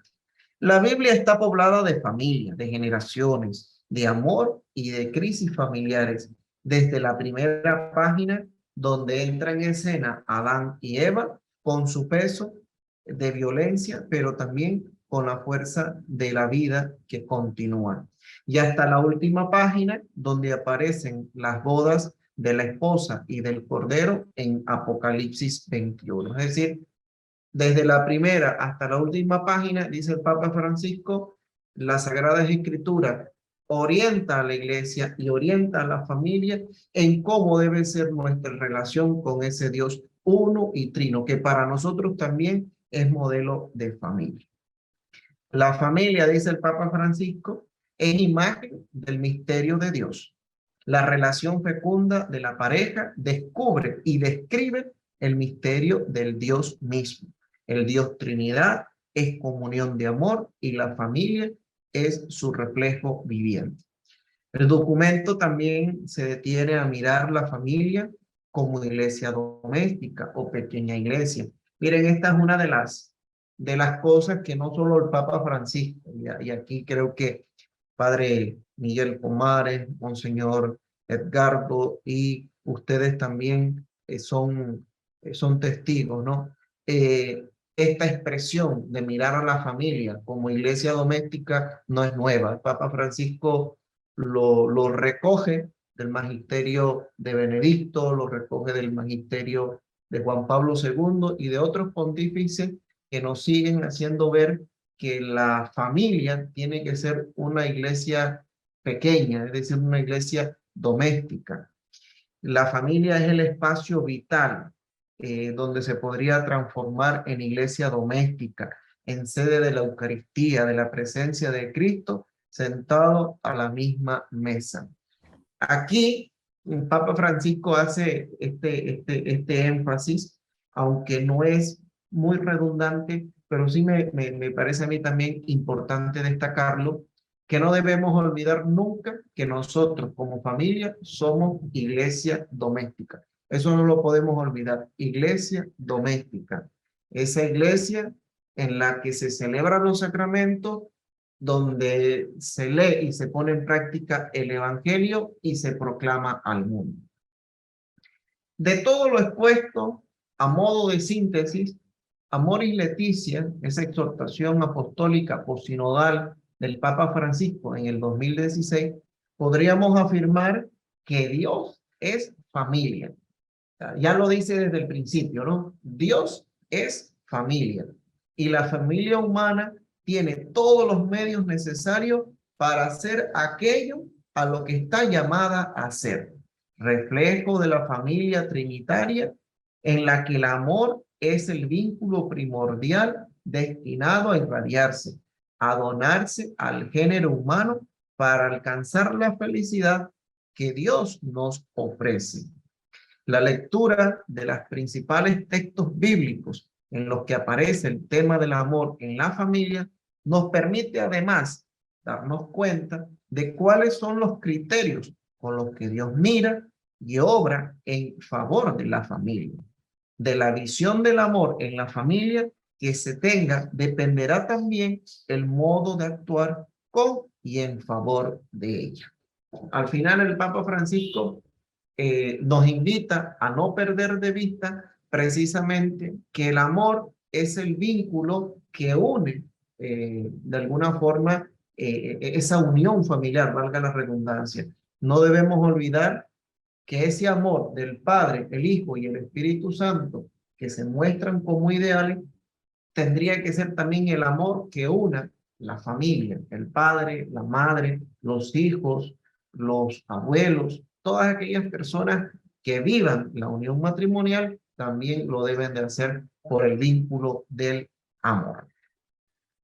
La Biblia está poblada de familias, de generaciones, de amor y de crisis familiares. Desde la primera página, donde entran en escena Adán y Eva, con su peso de violencia, pero también con la fuerza de la vida que continúa. Y hasta la última página, donde aparecen las bodas de la esposa y del cordero en Apocalipsis 21. Es decir, desde la primera hasta la última página, dice el Papa Francisco, la Sagrada Escritura orienta a la iglesia y orienta a la familia en cómo debe ser nuestra relación con ese Dios uno y trino, que para nosotros también es modelo de familia. La familia, dice el Papa Francisco, es imagen del misterio de Dios. La relación fecunda de la pareja descubre y describe el misterio del Dios mismo. El Dios Trinidad es comunión de amor y la familia es su reflejo viviente. El documento también se detiene a mirar la familia como iglesia doméstica o pequeña iglesia. Miren, esta es una de las cosas que no solo el Papa Francisco, y aquí creo que Padre Miguel Pomares, Monseñor Edgardo y ustedes también son testigos, ¿no? Esta expresión de mirar a la familia como iglesia doméstica no es nueva. El Papa Francisco lo recoge del magisterio de Benedicto, lo recoge del magisterio de Juan Pablo II y de otros pontífices que nos siguen haciendo ver que la familia tiene que ser una iglesia pequeña, es decir, una iglesia doméstica. La familia es el espacio vital donde se podría transformar en iglesia doméstica, en sede de la Eucaristía, de la presencia de Cristo, sentado a la misma mesa. Aquí, el Papa Francisco hace este énfasis, aunque no es muy redundante, pero sí me parece a mí también importante destacarlo, que no debemos olvidar nunca que nosotros como familia somos iglesia doméstica. Eso no lo podemos olvidar, iglesia doméstica. Esa iglesia en la que se celebran los sacramentos, donde se lee y se pone en práctica el Evangelio y se proclama al mundo. De todo lo expuesto, a modo de síntesis, Amoris Laetitia, esa exhortación apostólica posinodal del Papa Francisco en el 2016, podríamos afirmar que Dios es familia. Ya lo dice desde el principio, ¿no? Dios es familia. Y la familia humana tiene todos los medios necesarios para hacer aquello a lo que está llamada a ser. Reflejo de la familia trinitaria en la que el amor es el vínculo primordial destinado a irradiarse, a donarse al género humano para alcanzar la felicidad que Dios nos ofrece. La lectura de los principales textos bíblicos en los que aparece el tema del amor en la familia, nos permite además darnos cuenta de cuáles son los criterios con los que Dios mira y obra en favor de la familia. De la visión del amor en la familia que se tenga, dependerá también el modo de actuar con y en favor de ella. Al final, el Papa Francisco nos invita a no perder de vista precisamente que el amor es el vínculo que une de alguna forma esa unión familiar, valga la redundancia. No debemos olvidar que ese amor del Padre, el Hijo y el Espíritu Santo que se muestran como ideales, tendría que ser también el amor que una la familia, el padre, la madre, los hijos, los abuelos, todas aquellas personas que vivan la unión matrimonial también lo deben de hacer por el vínculo del amor.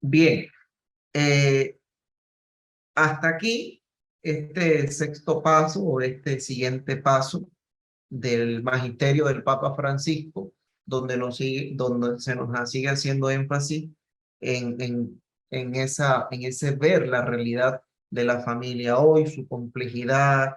Bien, hasta aquí este sexto paso o este siguiente paso del magisterio del Papa Francisco, donde se nos sigue haciendo énfasis en ese ver la realidad de la familia hoy, su complejidad,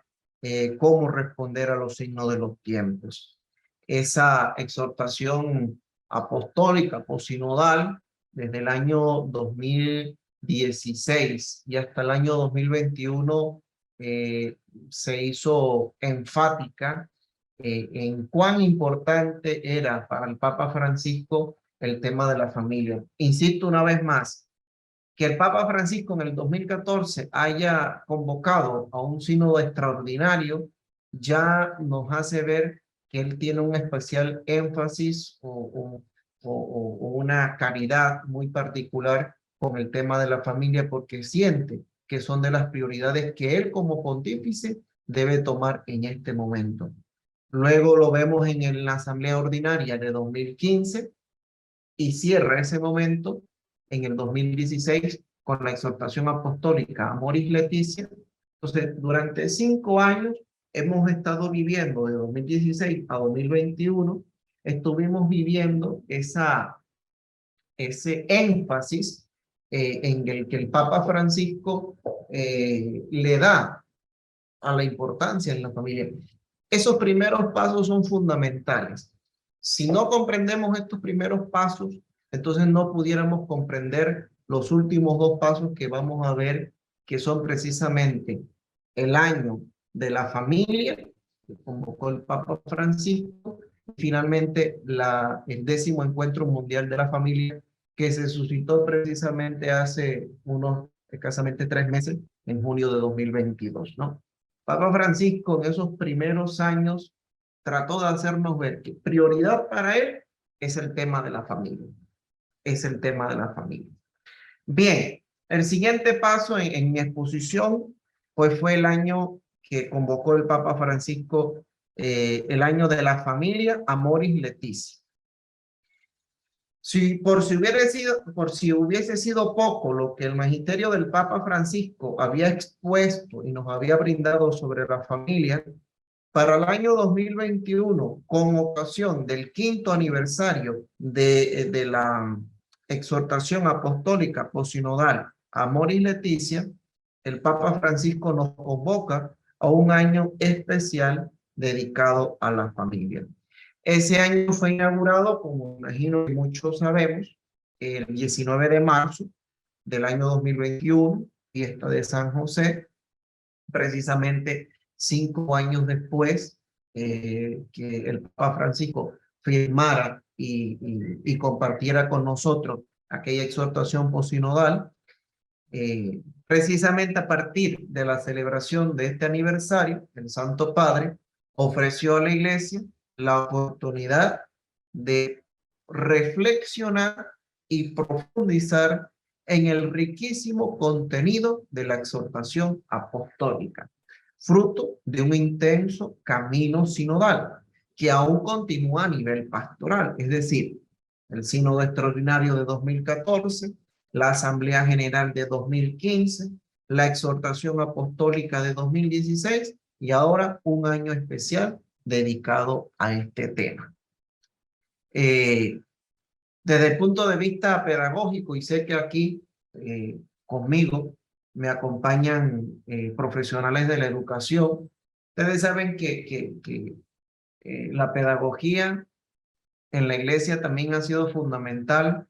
cómo responder a los signos de los tiempos. Esa exhortación apostólica, posinodal, desde el año 2016 y hasta el año 2021 se hizo enfática en cuán importante era para el Papa Francisco el tema de la familia. Insisto una vez más, que el Papa Francisco en el 2014 haya convocado a un sínodo extraordinario ya nos hace ver que él tiene un especial énfasis o una caridad muy particular con el tema de la familia porque siente que son de las prioridades que él como pontífice debe tomar en este momento. Luego lo vemos en la Asamblea Ordinaria de 2015 y cierra ese momento en el 2016 con la exhortación apostólica Amoris Laetitia. Entonces, durante 5 años hemos estado viviendo, de 2016 a 2021, estuvimos viviendo ese énfasis en el que el Papa Francisco le da a la importancia en la familia. Esos primeros pasos son fundamentales. Si no comprendemos estos primeros pasos, entonces no pudiéramos comprender los últimos 2 pasos que vamos a ver, que son precisamente el año de la familia, que convocó el Papa Francisco, y finalmente el 10º Encuentro Mundial de la Familia, que se suscitó precisamente hace unos escasamente 3 meses, en junio de 2022, ¿no? Papa Francisco en esos primeros años trató de hacernos ver que prioridad para él es el tema de la familia. Es el tema de la familia. Bien, el siguiente paso en mi exposición pues fue el año que convocó el Papa Francisco, el año de la familia, Amoris Laetitia. Por si hubiese sido poco lo que el magisterio del Papa Francisco había expuesto y nos había brindado sobre la familia, para el año 2021, con ocasión del 5º aniversario de la exhortación apostólica posinodal Amoris Laetitia, el Papa Francisco nos convoca a un año especial dedicado a la familia. Ese año fue inaugurado, como imagino que muchos sabemos, el 19 de marzo del año 2021, fiesta de San José, precisamente 5 años después que el Papa Francisco firmara y compartiera con nosotros aquella exhortación posinodal. Precisamente a partir de la celebración de este aniversario, el Santo Padre ofreció a la Iglesia la oportunidad de reflexionar y profundizar en el riquísimo contenido de la exhortación apostólica, fruto de un intenso camino sinodal que aún continúa a nivel pastoral, es decir, el Sínodo Extraordinario de 2014, la Asamblea General de 2015, la Exhortación Apostólica de 2016 y ahora un año especial dedicado a este tema. Desde el punto de vista pedagógico, y sé que aquí conmigo me acompañan profesionales de la educación, ustedes saben que la pedagogía en la iglesia también ha sido fundamental,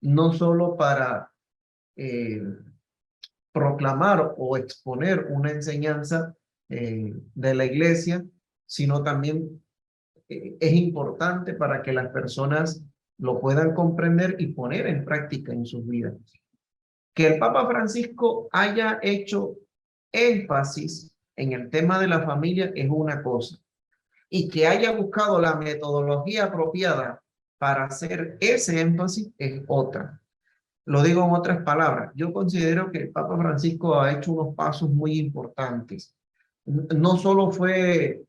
no solo para eh, proclamar o exponer una enseñanza de la iglesia, sino también es importante para que las personas lo puedan comprender y poner en práctica en sus vidas. Que el Papa Francisco haya hecho énfasis en el tema de la familia es una cosa, y que haya buscado la metodología apropiada para hacer ese énfasis es otra. Lo digo en otras palabras, yo considero que el Papa Francisco ha hecho unos pasos muy importantes. No solo fue,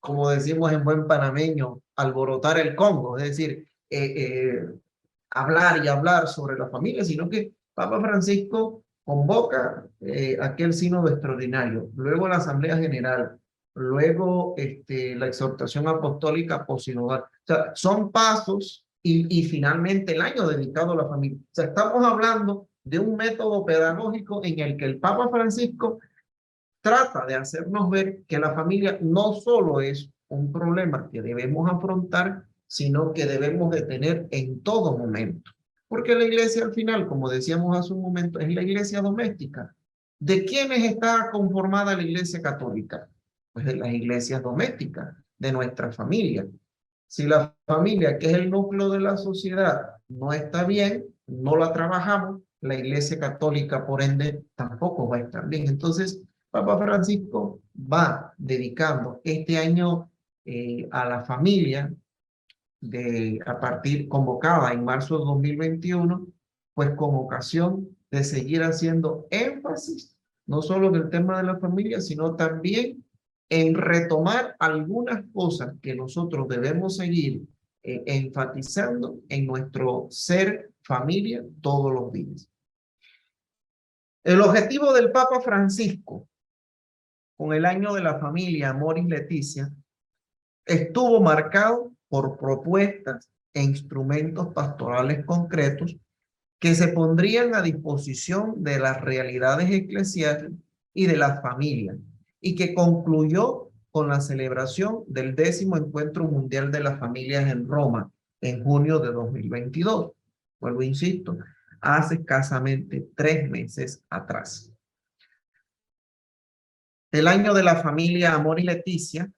como decimos en buen panameño, alborotar el Congo, es decir, hablar y hablar sobre la familia, sino que Papa Francisco convoca aquel sínodo extraordinario, luego la Asamblea General, luego la exhortación apostólica posinodal. O sea, son pasos y finalmente el año dedicado a la familia. O sea, estamos hablando de un método pedagógico en el que el Papa Francisco trata de hacernos ver que la familia no solo es un problema que debemos afrontar, sino que debemos de tener en todo momento. Porque la iglesia al final, como decíamos hace un momento, es la iglesia doméstica. ¿De quiénes está conformada la iglesia católica? Pues de las iglesias domésticas, de nuestra familia. Si la familia, que es el núcleo de la sociedad, no está bien, no la trabajamos, la iglesia católica, por ende, tampoco va a estar bien. Entonces, Papa Francisco va dedicando este año a la familia, a partir convocada en marzo de 2021, pues con ocasión de seguir haciendo énfasis, no solo en el tema de la familia, sino también en retomar algunas cosas que nosotros debemos seguir enfatizando en nuestro ser familia todos los días. El objetivo del Papa Francisco con el año de la familia Amoris Laetitia estuvo marcado por propuestas e instrumentos pastorales concretos que se pondrían a disposición de las realidades eclesiales y de las familias, y que concluyó con la celebración del 10º Encuentro Mundial de las Familias en Roma en junio de 2022. Vuelvo, insisto, hace escasamente 3 meses atrás. El año de la familia Amoris Laetitia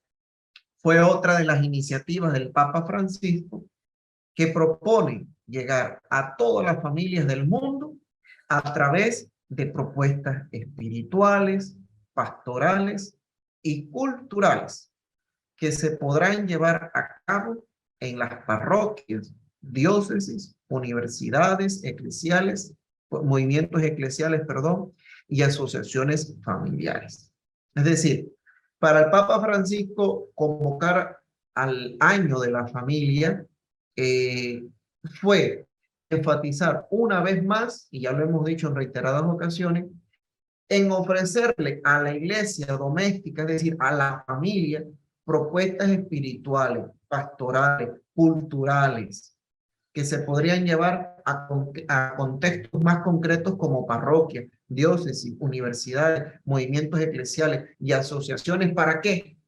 fue otra de las iniciativas del Papa Francisco que propone llegar a todas las familias del mundo a través de propuestas espirituales, pastorales y culturales que se podrán llevar a cabo en las parroquias, diócesis, universidades eclesiales, movimientos eclesiales, perdón, y asociaciones familiares. Es decir, para el Papa Francisco convocar al año de la familia fue enfatizar una vez más, y ya lo hemos dicho en reiteradas ocasiones, en ofrecerle a la iglesia doméstica, es decir, a la familia, propuestas espirituales, pastorales, culturales, que se podrían llevar a contextos más concretos como parroquias, diócesis, universidades, movimientos eclesiales y asociaciones. ¿Para qué?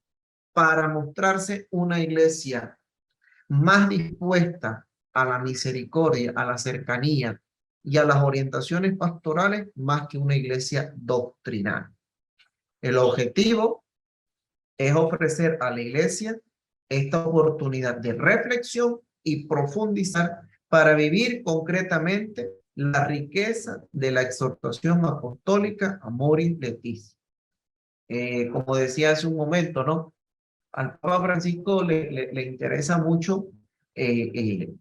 Para mostrarse una iglesia más dispuesta a la misericordia, a la cercanía y a las orientaciones pastorales más que una iglesia doctrinal. El objetivo es ofrecer a la iglesia esta oportunidad de reflexión y profundizar para vivir concretamente la riqueza de la exhortación apostólica Amoris Laetitia. Como decía hace un momento, ¿no? Al Papa Francisco le interesa mucho el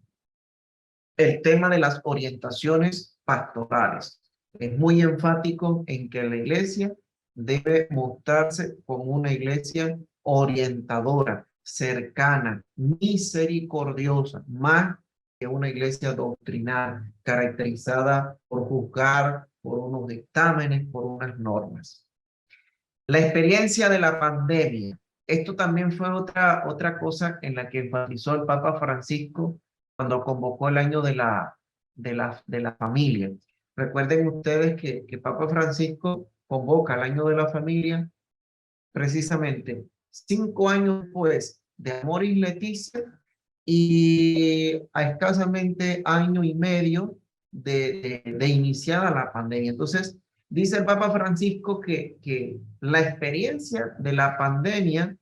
tema de las orientaciones pastorales. Es muy enfático en que la iglesia debe mostrarse como una iglesia orientadora, cercana, misericordiosa, más que una iglesia doctrinal, caracterizada por juzgar, por unos dictámenes, por unas normas. La experiencia de la pandemia Esto también fue otra cosa en la que enfatizó el Papa Francisco cuando convocó el año de la familia. Recuerden ustedes que Papa Francisco convoca el año de la familia precisamente 5 años después de Amoris Laetitia y a escasamente año y medio de iniciada la pandemia. Entonces, dice el Papa Francisco que la experiencia de la pandemia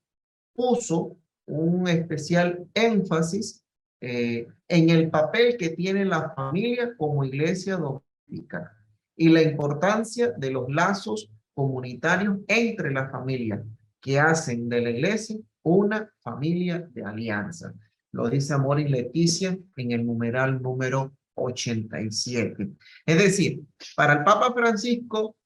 puso un especial énfasis en el papel que tiene la familia como iglesia doméstica y la importancia de los lazos comunitarios entre las familias que hacen de la iglesia una familia de alianza. Lo dice Amoris Laetitia en el numeral número 87. Es decir, para el Papa Francisco,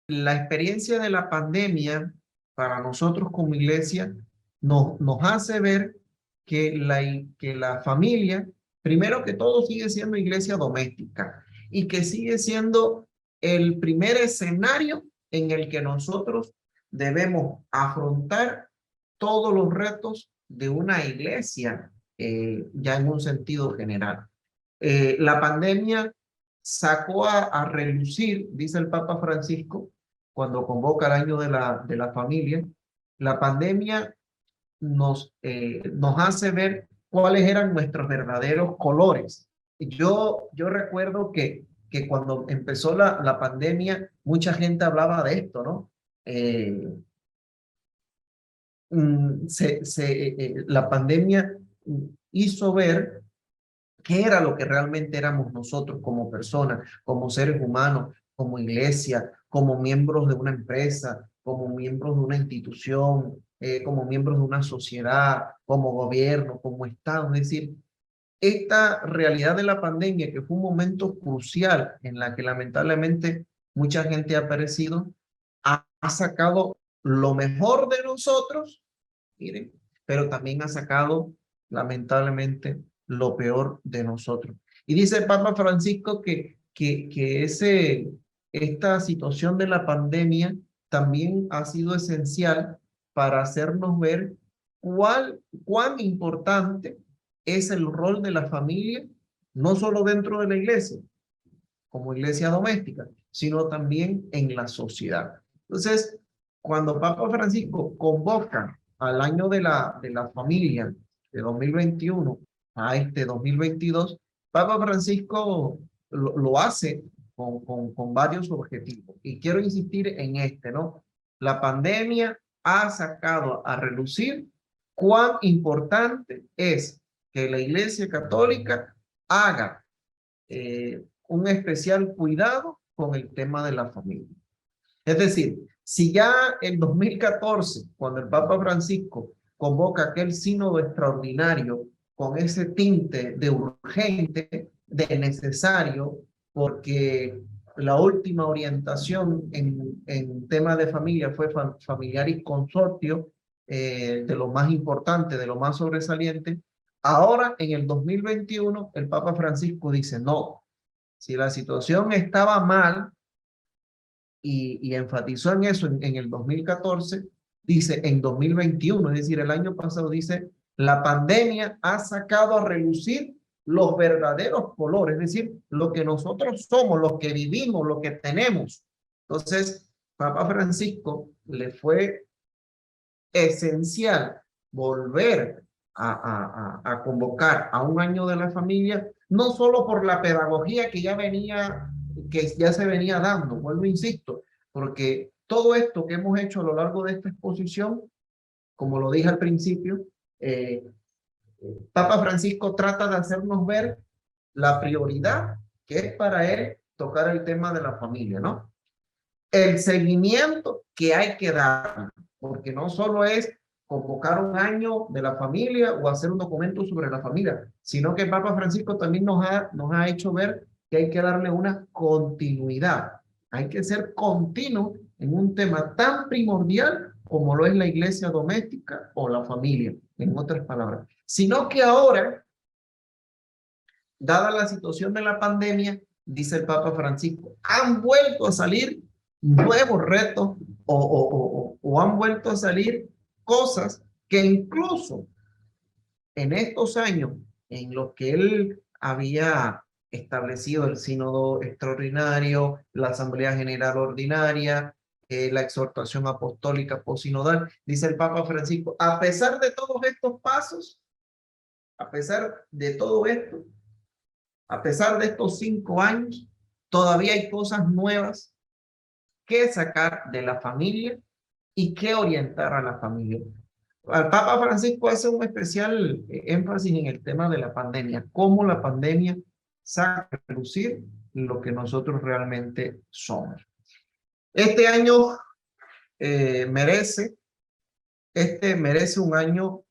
la experiencia de la pandemia para nosotros como iglesia nos hace ver que la familia, primero que todo, sigue siendo iglesia doméstica y que sigue siendo el primer escenario en el que nosotros debemos afrontar todos los retos de una iglesia, ya en un sentido general. La pandemia sacó a relucir, dice el Papa Francisco, cuando convoca el año de la familia, la pandemia nos hace ver cuáles eran nuestros verdaderos colores. Yo recuerdo que cuando empezó la pandemia, mucha gente hablaba de esto, ¿no? La pandemia hizo ver qué era lo que realmente éramos nosotros como personas, como seres humanos, como iglesia, como miembros de una empresa, como miembros de una institución, como miembros de una sociedad, como gobierno, como Estado. Es decir, esta realidad de la pandemia, que fue un momento crucial en la que lamentablemente mucha gente ha perecido, ha sacado lo mejor de nosotros, miren, pero también ha sacado lamentablemente lo peor de nosotros. Y dice el Papa Francisco que esta situación de la pandemia también ha sido esencial para hacernos ver cuán importante es el rol de la familia, no solo dentro de la iglesia, como iglesia doméstica, sino también en la sociedad. Entonces, cuando Papa Francisco convoca al año de la familia de 2021 a este 2022, Papa Francisco lo hace con varios objetivos. Y quiero insistir en este, ¿no? La pandemia ha sacado a relucir cuán importante es que la Iglesia Católica haga un especial cuidado con el tema de la familia. Es decir, si ya en 2014, cuando el Papa Francisco convoca aquel sínodo extraordinario con ese tinte de urgente, de necesario, porque la última orientación en tema de familia fue familiar y consortio, de lo más importante, de lo más sobresaliente. Ahora, en el 2021, el Papa Francisco dice, no, si la situación estaba mal, y enfatizó en eso en el 2014, dice en 2021, es decir, el año pasado, dice, la pandemia ha sacado a relucir los verdaderos colores, es decir, lo que nosotros somos, lo que vivimos, lo que tenemos. Entonces, Papa Francisco le fue esencial volver a convocar a un año de la familia, no solo por la pedagogía que ya se venía dando, vuelvo, insisto, porque todo esto que hemos hecho a lo largo de esta exposición, como lo dije al principio, Papa Francisco trata de hacernos ver la prioridad que es para él tocar el tema de la familia, ¿no? El seguimiento que hay que dar, porque no solo es convocar un año de la familia o hacer un documento sobre la familia, sino que el Papa Francisco también nos ha hecho ver que hay que darle una continuidad. Hay que ser continuo en un tema tan primordial como lo es la iglesia doméstica o la familia, en otras palabras. Sino que ahora, dada la situación de la pandemia, dice el Papa Francisco, han vuelto a salir nuevos retos o han vuelto a salir cosas que incluso en estos años en los que él había establecido el sínodo extraordinario, la asamblea general ordinaria, la exhortación apostólica posinodal, dice el Papa Francisco, a pesar de todos estos pasos, a pesar de todo esto, a pesar de estos 5 años, todavía hay cosas nuevas que sacar de la familia y que orientar a la familia. El Papa Francisco hace un especial énfasis en el tema de la pandemia, cómo la pandemia saca a relucir lo que nosotros realmente somos. Este año merece un año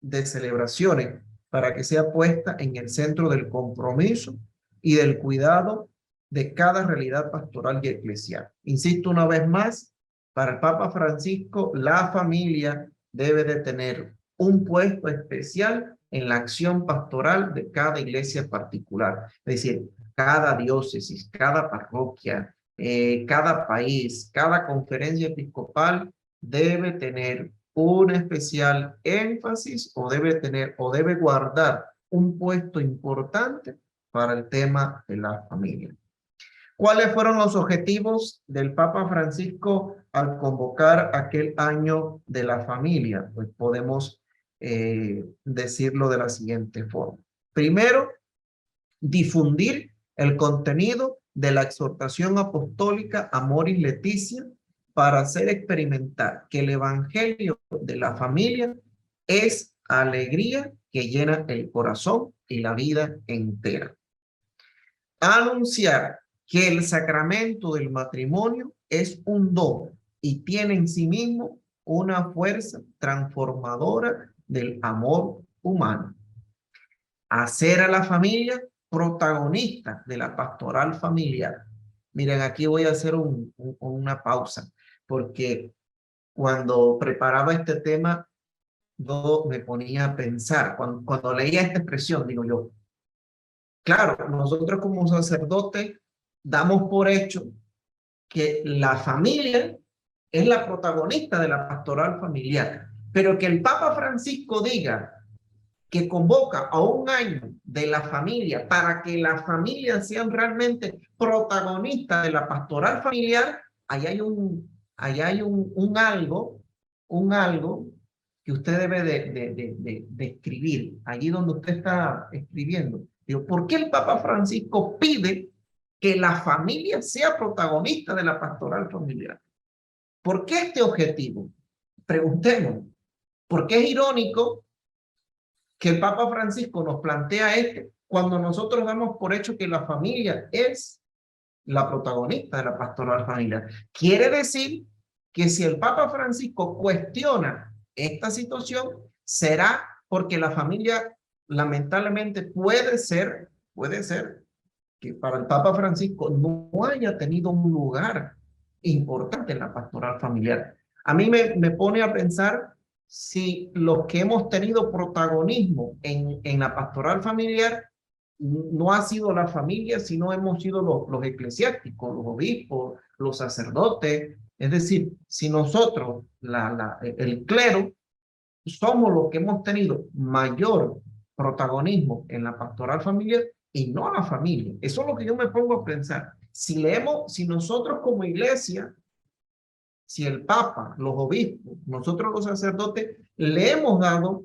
de celebraciones para que sea puesta en el centro del compromiso y del cuidado de cada realidad pastoral y eclesial. Insisto una vez más, para el Papa Francisco, la familia debe de tener un puesto especial en la acción pastoral de cada iglesia particular. Es decir, cada diócesis, cada parroquia, cada país, cada conferencia episcopal debe tener un especial énfasis o debe guardar un puesto importante para el tema de la familia. ¿Cuáles fueron los objetivos del Papa Francisco al convocar aquel año de la familia? Pues podemos decirlo de la siguiente forma. Primero, difundir el contenido de la exhortación apostólica Amoris Laetitia para hacer experimentar que el evangelio de la familia es alegría que llena el corazón y la vida entera. Anunciar que el sacramento del matrimonio es un don y tiene en sí mismo una fuerza transformadora del amor humano. Hacer a la familia protagonista de la pastoral familiar. Miren, aquí voy a hacer una pausa, porque cuando preparaba este tema, yo me ponía a pensar, cuando leía esta expresión, digo yo, claro, nosotros como sacerdotes damos por hecho que la familia es la protagonista de la pastoral familiar, pero que el Papa Francisco diga que convoca a un año de la familia para que las familias sean realmente protagonistas de la pastoral familiar, ahí hay un algo que usted debe de escribir, allí donde usted está escribiendo. Digo, ¿por qué el Papa Francisco pide que la familia sea protagonista de la pastoral familiar? ¿Por qué este objetivo? Preguntemos. Porque es irónico que el Papa Francisco nos plantea esto cuando nosotros damos por hecho que la familia es la protagonista de la pastoral familiar. Quiere decir que si el Papa Francisco cuestiona esta situación, será porque la familia lamentablemente puede ser que para el Papa Francisco no haya tenido un lugar importante en la pastoral familiar. A mí me pone a pensar si los que hemos tenido protagonismo en la pastoral familiar no ha sido la familia, sino hemos sido los eclesiásticos, los obispos, los sacerdotes. Es decir, si nosotros, el clero, somos los que hemos tenido mayor protagonismo en la pastoral familiar y no la familia. Eso es lo que yo me pongo a pensar. Si nosotros como iglesia, si el Papa, los obispos, nosotros los sacerdotes, le hemos dado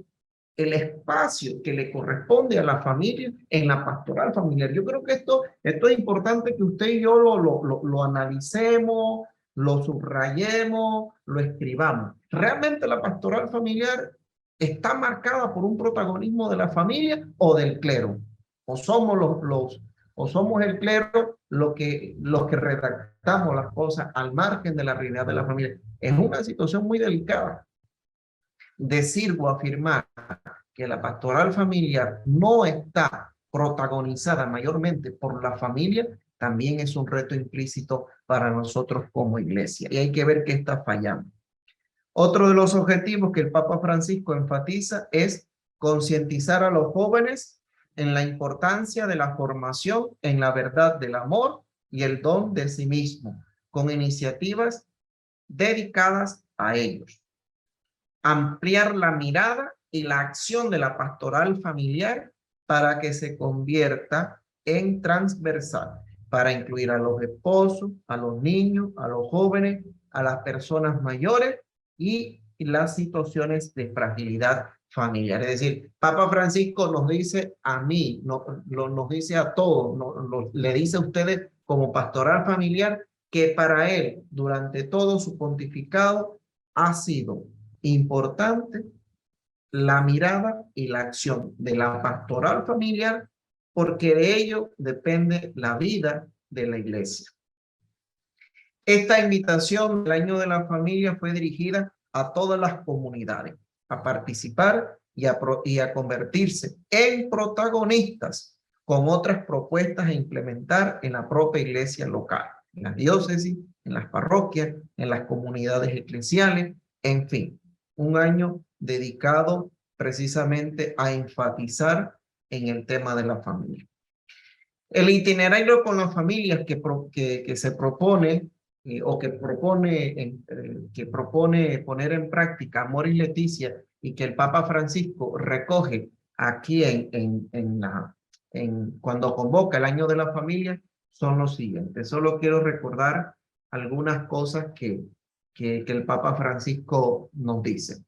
el espacio que le corresponde a la familia en la pastoral familiar. Yo creo que esto es importante que usted y yo lo analicemos, lo subrayemos, lo escribamos. Realmente la pastoral familiar está marcada por un protagonismo de la familia o del clero. O somos el clero los que redactamos las cosas al margen de la realidad de la familia. Es una situación muy delicada. Decir o afirmar que la pastoral familiar no está protagonizada mayormente por la familia, también es un reto implícito para nosotros como iglesia. Y hay que ver qué está fallando. Otro de los objetivos que el Papa Francisco enfatiza es concientizar a los jóvenes en la importancia de la formación en la verdad del amor y el don de sí mismo, con iniciativas dedicadas a ellos. ampliar la mirada y la acción de la pastoral familiar para que se convierta en transversal, para incluir a los esposos, a los niños, a los jóvenes, a las personas mayores y las situaciones de fragilidad familiar. Es decir, Papa Francisco nos dice a mí, nos dice a todos, le dice a ustedes como pastoral familiar que para él, durante todo su pontificado, ha sido importante la mirada y la acción de la pastoral familiar, porque de ello depende la vida de la iglesia. Esta invitación del Año de la Familia fue dirigida a todas las comunidades a participar y a convertirse en protagonistas con otras propuestas a implementar en la propia iglesia local, en las diócesis, en las parroquias, en las comunidades eclesiales, en fin, un año dedicado precisamente a enfatizar en el tema de la familia. El itinerario con las familias que se propone o que propone poner en práctica Amoris Laetitia y que el Papa Francisco recoge aquí cuando convoca el Año de la Familia son los siguientes. Solo quiero recordar algunas cosas que el Papa Francisco nos dice.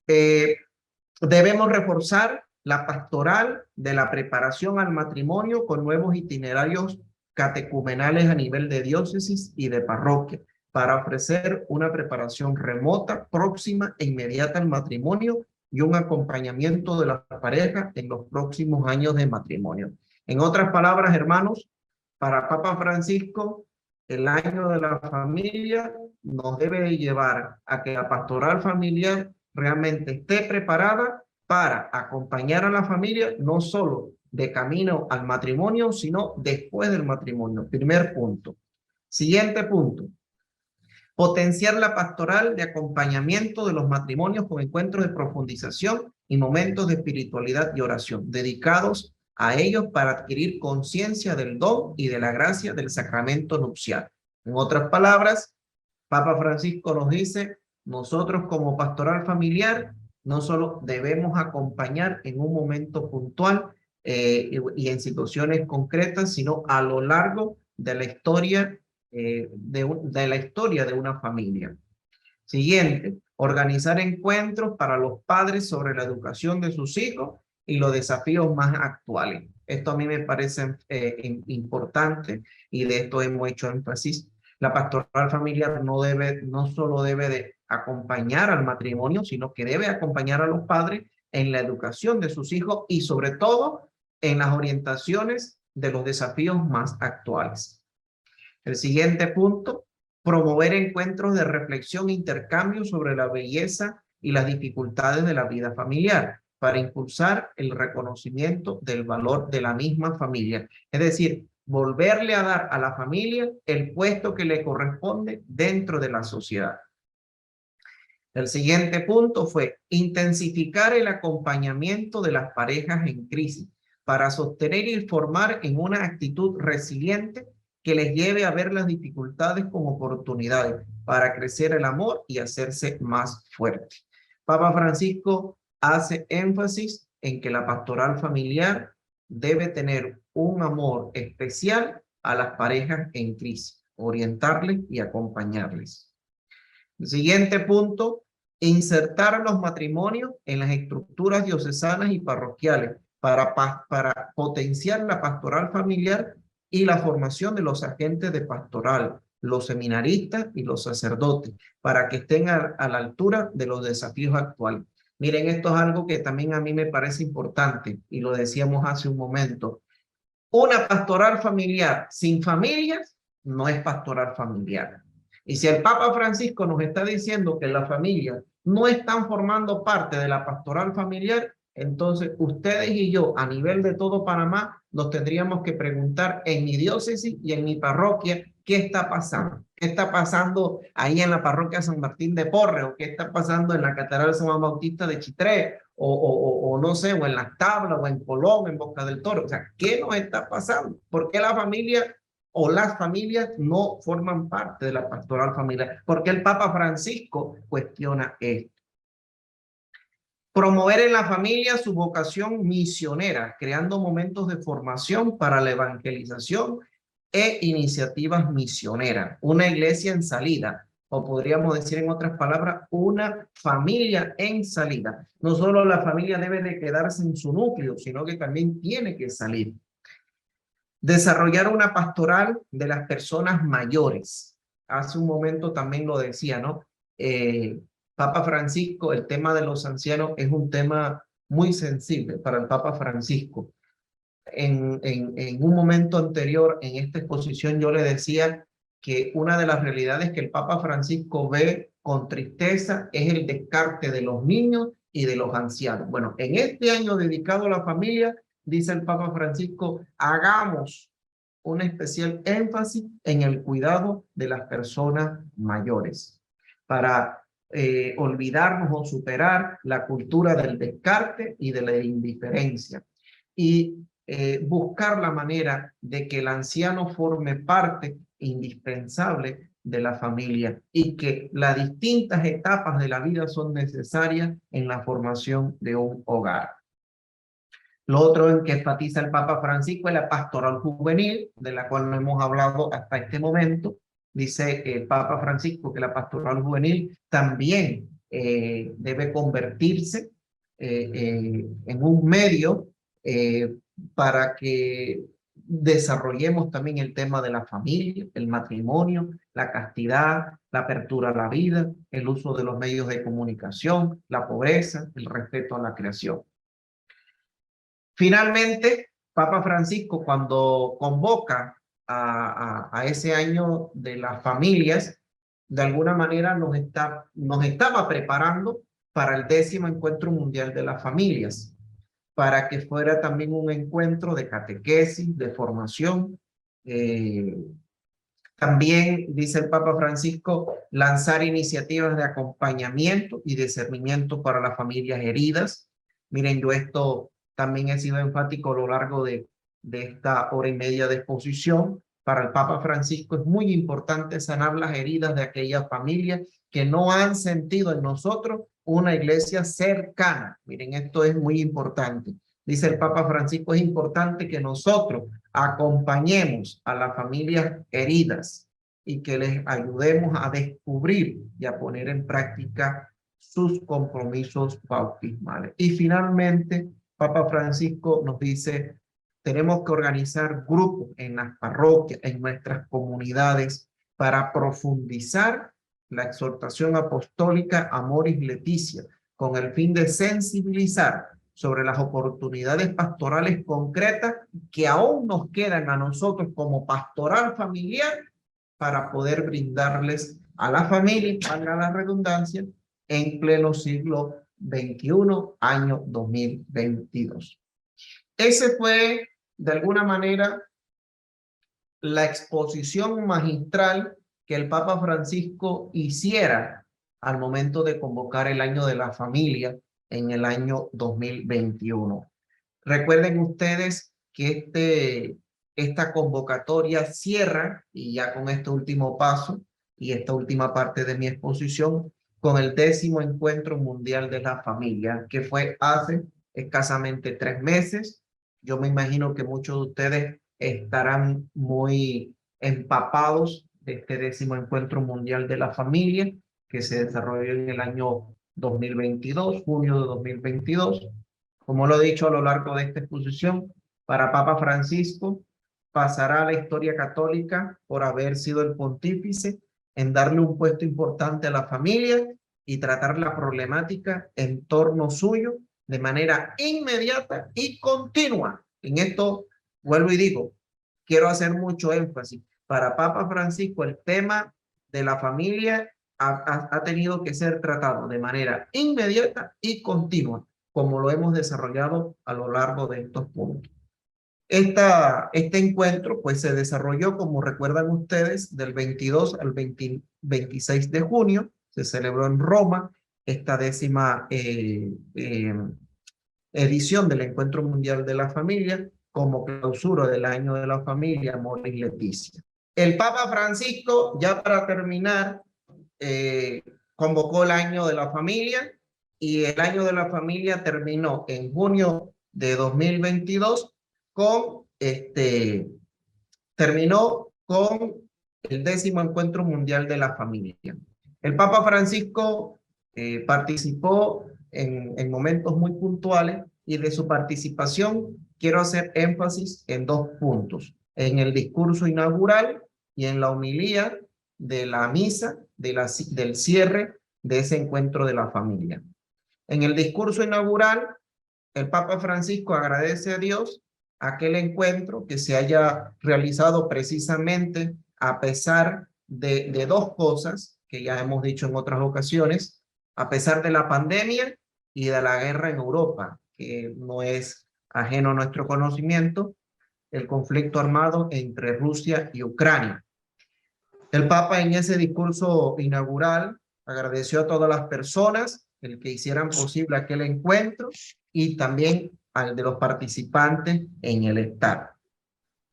Debemos reforzar la pastoral de la preparación al matrimonio con nuevos itinerarios catecumenales a nivel de diócesis y de parroquia para ofrecer una preparación remota, próxima e inmediata al matrimonio y un acompañamiento de la pareja en los próximos años de matrimonio. En otras palabras, hermanos, para Papa Francisco, el año de la familia nos debe llevar a que la pastoral familiar realmente esté preparada para acompañar a la familia, no solo de camino al matrimonio, sino después del matrimonio. Primer punto. Siguiente punto. Potenciar la pastoral de acompañamiento de los matrimonios con encuentros de profundización y momentos de espiritualidad y oración, dedicados a ellos para adquirir conciencia del don y de la gracia del sacramento nupcial. En otras palabras, Papa Francisco nos dice, nosotros como pastoral familiar no solo debemos acompañar en un momento puntual y en situaciones concretas, sino a lo largo de la historia de una familia. Siguiente, organizar encuentros para los padres sobre la educación de sus hijos y los desafíos más actuales. Esto a mí me parece importante y de esto hemos hecho énfasis. La pastoral familiar no solo debe de acompañar al matrimonio, sino que debe acompañar a los padres en la educación de sus hijos y sobre todo en las orientaciones de los desafíos más actuales. El siguiente punto, promover encuentros de reflexión e intercambio sobre la belleza y las dificultades de la vida familiar para impulsar el reconocimiento del valor de la misma familia. Es decir, volverle a dar a la familia el puesto que le corresponde dentro de la sociedad. El siguiente punto fue intensificar el acompañamiento de las parejas en crisis para sostener y formar en una actitud resiliente que les lleve a ver las dificultades como oportunidades para crecer el amor y hacerse más fuertes. Papa Francisco hace énfasis en que la pastoral familiar debe tener un amor especial a las parejas en crisis, orientarles y acompañarles. El siguiente punto, insertar los matrimonios en las estructuras diocesanas y parroquiales para potenciar la pastoral familiar y la formación de los agentes de pastoral, los seminaristas y los sacerdotes, para que estén a la altura de los desafíos actuales. Miren, esto es algo que también a mí me parece importante y lo decíamos hace un momento. Una pastoral familiar sin familias no es pastoral familiar. Y si el Papa Francisco nos está diciendo que las familias no están formando parte de la pastoral familiar, entonces ustedes y yo, a nivel de todo Panamá, nos tendríamos que preguntar en mi diócesis y en mi parroquia, ¿qué está pasando? ¿Qué está pasando ahí en la parroquia San Martín de Porres? ¿O qué está pasando en la Catedral San Juan Bautista de Chitré? O no sé, o en Las Tablas, o en Colón, en Boca del Toro. O sea, ¿qué nos está pasando? ¿Por qué la familia o las familias no forman parte de la pastoral familiar? ¿Por qué el Papa Francisco cuestiona esto? Promover en la familia su vocación misionera, creando momentos de formación para la evangelización e iniciativas misioneras. Una iglesia en salida, o podríamos decir en otras palabras, una familia en salida. No solo la familia debe de quedarse en su núcleo, sino que también tiene que salir. Desarrollar una pastoral de las personas mayores. Hace un momento también lo decía, ¿no? Papa Francisco, el tema de los ancianos es un tema muy sensible para el Papa Francisco. En un momento anterior, en esta exposición, yo le decía que una de las realidades que el Papa Francisco ve con tristeza es el descarte de los niños y de los ancianos. Bueno, en este año dedicado a la familia, dice el Papa Francisco, hagamos un especial énfasis en el cuidado de las personas mayores para olvidarnos o superar la cultura del descarte y de la indiferencia y buscar la manera de que el anciano forme parte indispensable de la familia y que las distintas etapas de la vida son necesarias en la formación de un hogar. Lo otro en que enfatiza el Papa Francisco es la pastoral juvenil, de la cual no hemos hablado hasta este momento. Dice el Papa Francisco que la pastoral juvenil también debe convertirse en un medio para que desarrollemos también el tema de la familia, el matrimonio, la castidad, la apertura a la vida, el uso de los medios de comunicación, la pobreza, el respeto a la creación. Finalmente, Papa Francisco, cuando convoca a ese año de las familias, de alguna manera nos estaba preparando para el 10º Encuentro Mundial de las Familias, para que fuera también un encuentro de catequesis, de formación. También, dice el Papa Francisco, lanzar iniciativas de acompañamiento y discernimiento para las familias heridas. Miren, yo esto también he sido enfático a lo largo de esta hora y media de exposición. Para el Papa Francisco es muy importante sanar las heridas de aquellas familias que no han sentido en nosotros una iglesia cercana. Miren, esto es muy importante. Dice el Papa Francisco, es importante que nosotros acompañemos a las familias heridas y que les ayudemos a descubrir y a poner en práctica sus compromisos bautismales. Y finalmente, Papa Francisco nos dice, tenemos que organizar grupos en las parroquias, en nuestras comunidades, para profundizar la exhortación apostólica Amoris Laetitia, con el fin de sensibilizar sobre las oportunidades pastorales concretas que aún nos quedan a nosotros como pastoral familiar para poder brindarles a la familia, valga la redundancia, en pleno siglo XXI, año 2022. Ese fue, de alguna manera, la exposición magistral que el Papa Francisco hiciera al momento de convocar el año de la familia en el año 2021. Recuerden ustedes que esta convocatoria cierra, y ya con este último paso y esta última parte de mi exposición, con el 10º Encuentro Mundial de la Familia, que fue hace escasamente 3 meses. Yo me imagino que muchos de ustedes estarán muy empapados de este 10º Encuentro Mundial de la Familia, que se desarrolló en el año 2022, junio de 2022. Como lo he dicho a lo largo de esta exposición, para Papa Francisco pasará a la historia católica por haber sido el pontífice en darle un puesto importante a la familia y tratar la problemática en torno suyo de manera inmediata y continua. En esto, vuelvo y digo, quiero hacer mucho énfasis. Para Papa Francisco, el tema de la familia ha tenido que ser tratado de manera inmediata y continua, como lo hemos desarrollado a lo largo de estos puntos. Este encuentro pues se desarrolló, como recuerdan ustedes, del 22 al 26 de junio, se celebró en Roma esta 10ª edición del Encuentro Mundial de la Familia, como clausura del Año de la Familia, Amoris Laetitia. El Papa Francisco, ya para terminar, convocó el Año de la Familia y el año de la familia terminó en junio de 2022 con terminó con el 10º Encuentro Mundial de la Familia. El Papa Francisco participó en momentos muy puntuales y de su participación quiero hacer énfasis en 2 puntos, en el discurso inaugural y en la homilía de la misa del cierre de ese encuentro de la familia. En el discurso inaugural, el Papa Francisco agradece a Dios aquel encuentro que se haya realizado precisamente a pesar de 2 cosas que ya hemos dicho en otras ocasiones, a pesar de la pandemia y de la guerra en Europa, que no es ajeno a nuestro conocimiento, el conflicto armado entre Rusia y Ucrania. El Papa en ese discurso inaugural agradeció a todas las personas el que hicieran posible aquel encuentro y también al de los participantes en el Estado.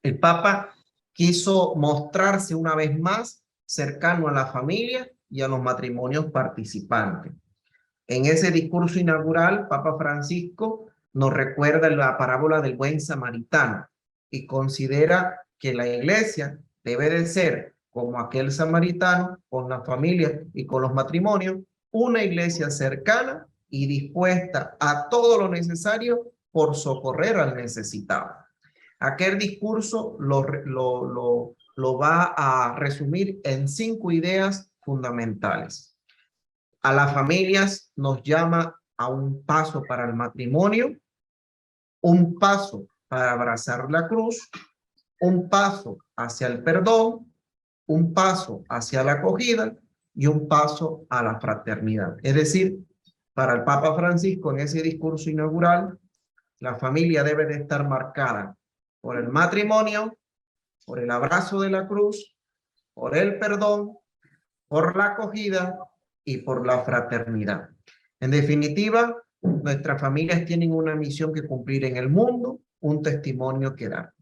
El Papa quiso mostrarse una vez más cercano a la familia y a los matrimonios participantes. En ese discurso inaugural, Papa Francisco nos recuerda la parábola del buen samaritano y considera que la iglesia debe de ser como aquel samaritano con la familia y con los matrimonios, una iglesia cercana y dispuesta a todo lo necesario por socorrer al necesitado. Aquel discurso lo va a resumir en 5 ideas fundamentales. A las familias nos llama a un paso para el matrimonio, un paso para abrazar la cruz, un paso hacia el perdón, un paso hacia la acogida y un paso a la fraternidad. Es decir, para el Papa Francisco en ese discurso inaugural, la familia debe de estar marcada por el matrimonio, por el abrazo de la cruz, por el perdón, por la acogida y por la fraternidad. En definitiva, nuestras familias tienen una misión que cumplir en el mundo, un testimonio que dar.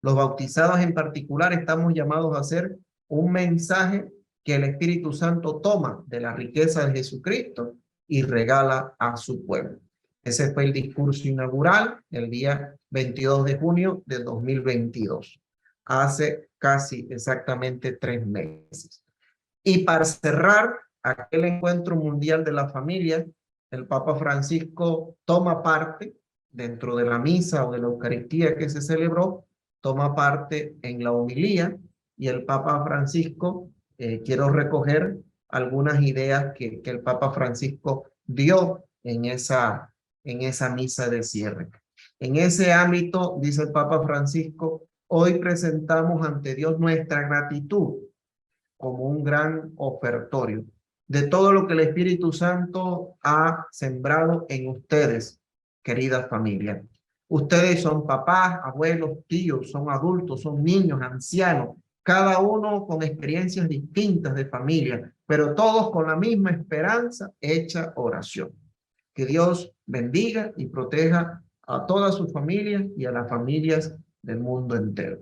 Los bautizados en particular estamos llamados a hacer un mensaje que el Espíritu Santo toma de la riqueza de Jesucristo y regala a su pueblo. Ese fue el discurso inaugural el día 22 de junio de 2022, hace casi exactamente 3 meses. Y para cerrar aquel encuentro mundial de la familia, el Papa Francisco toma parte dentro de la misa o de la Eucaristía que se celebró, toma parte en la homilía y el Papa Francisco, quiero recoger algunas ideas que el Papa Francisco dio en esa misa de cierre. En ese ámbito, dice el Papa Francisco, hoy presentamos ante Dios nuestra gratitud como un gran ofertorio de todo lo que el Espíritu Santo ha sembrado en ustedes, queridas familias. Ustedes son papás, abuelos, tíos, son adultos, son niños, ancianos, cada uno con experiencias distintas de familia, pero todos con la misma esperanza hecha oración. Que Dios bendiga y proteja a todas sus familias y a las familias del mundo entero.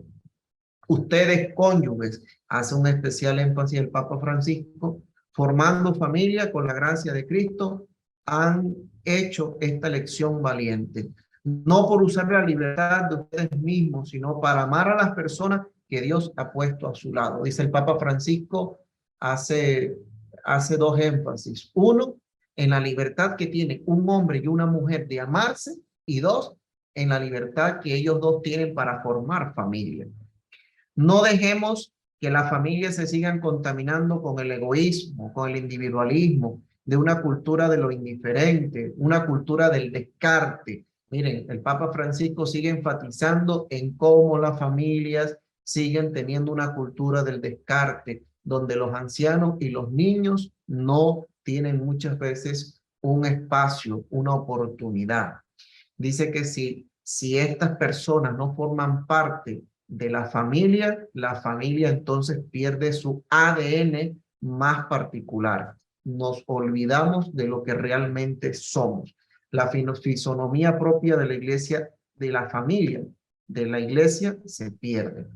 Ustedes cónyuges, hace un especial énfasis el Papa Francisco, formando familia con la gracia de Cristo, han hecho esta elección valiente. No por usar la libertad de ustedes mismos, sino para amar a las personas que Dios ha puesto a su lado. Dice el Papa Francisco, hace 2 énfasis. 1, en la libertad que tiene un hombre y una mujer de amarse. Y 2, en la libertad que ellos 2 tienen para formar familia. No dejemos que las familias se sigan contaminando con el egoísmo, con el individualismo, de una cultura de lo indiferente, una cultura del descarte. Miren, el Papa Francisco sigue enfatizando en cómo las familias siguen teniendo una cultura del descarte, donde los ancianos y los niños no tienen muchas veces un espacio, una oportunidad. Dice que si estas personas no forman parte de la familia entonces pierde su ADN más particular. Nos olvidamos de lo que realmente somos. La fisonomía propia de la iglesia, de la familia, de la iglesia, se pierde.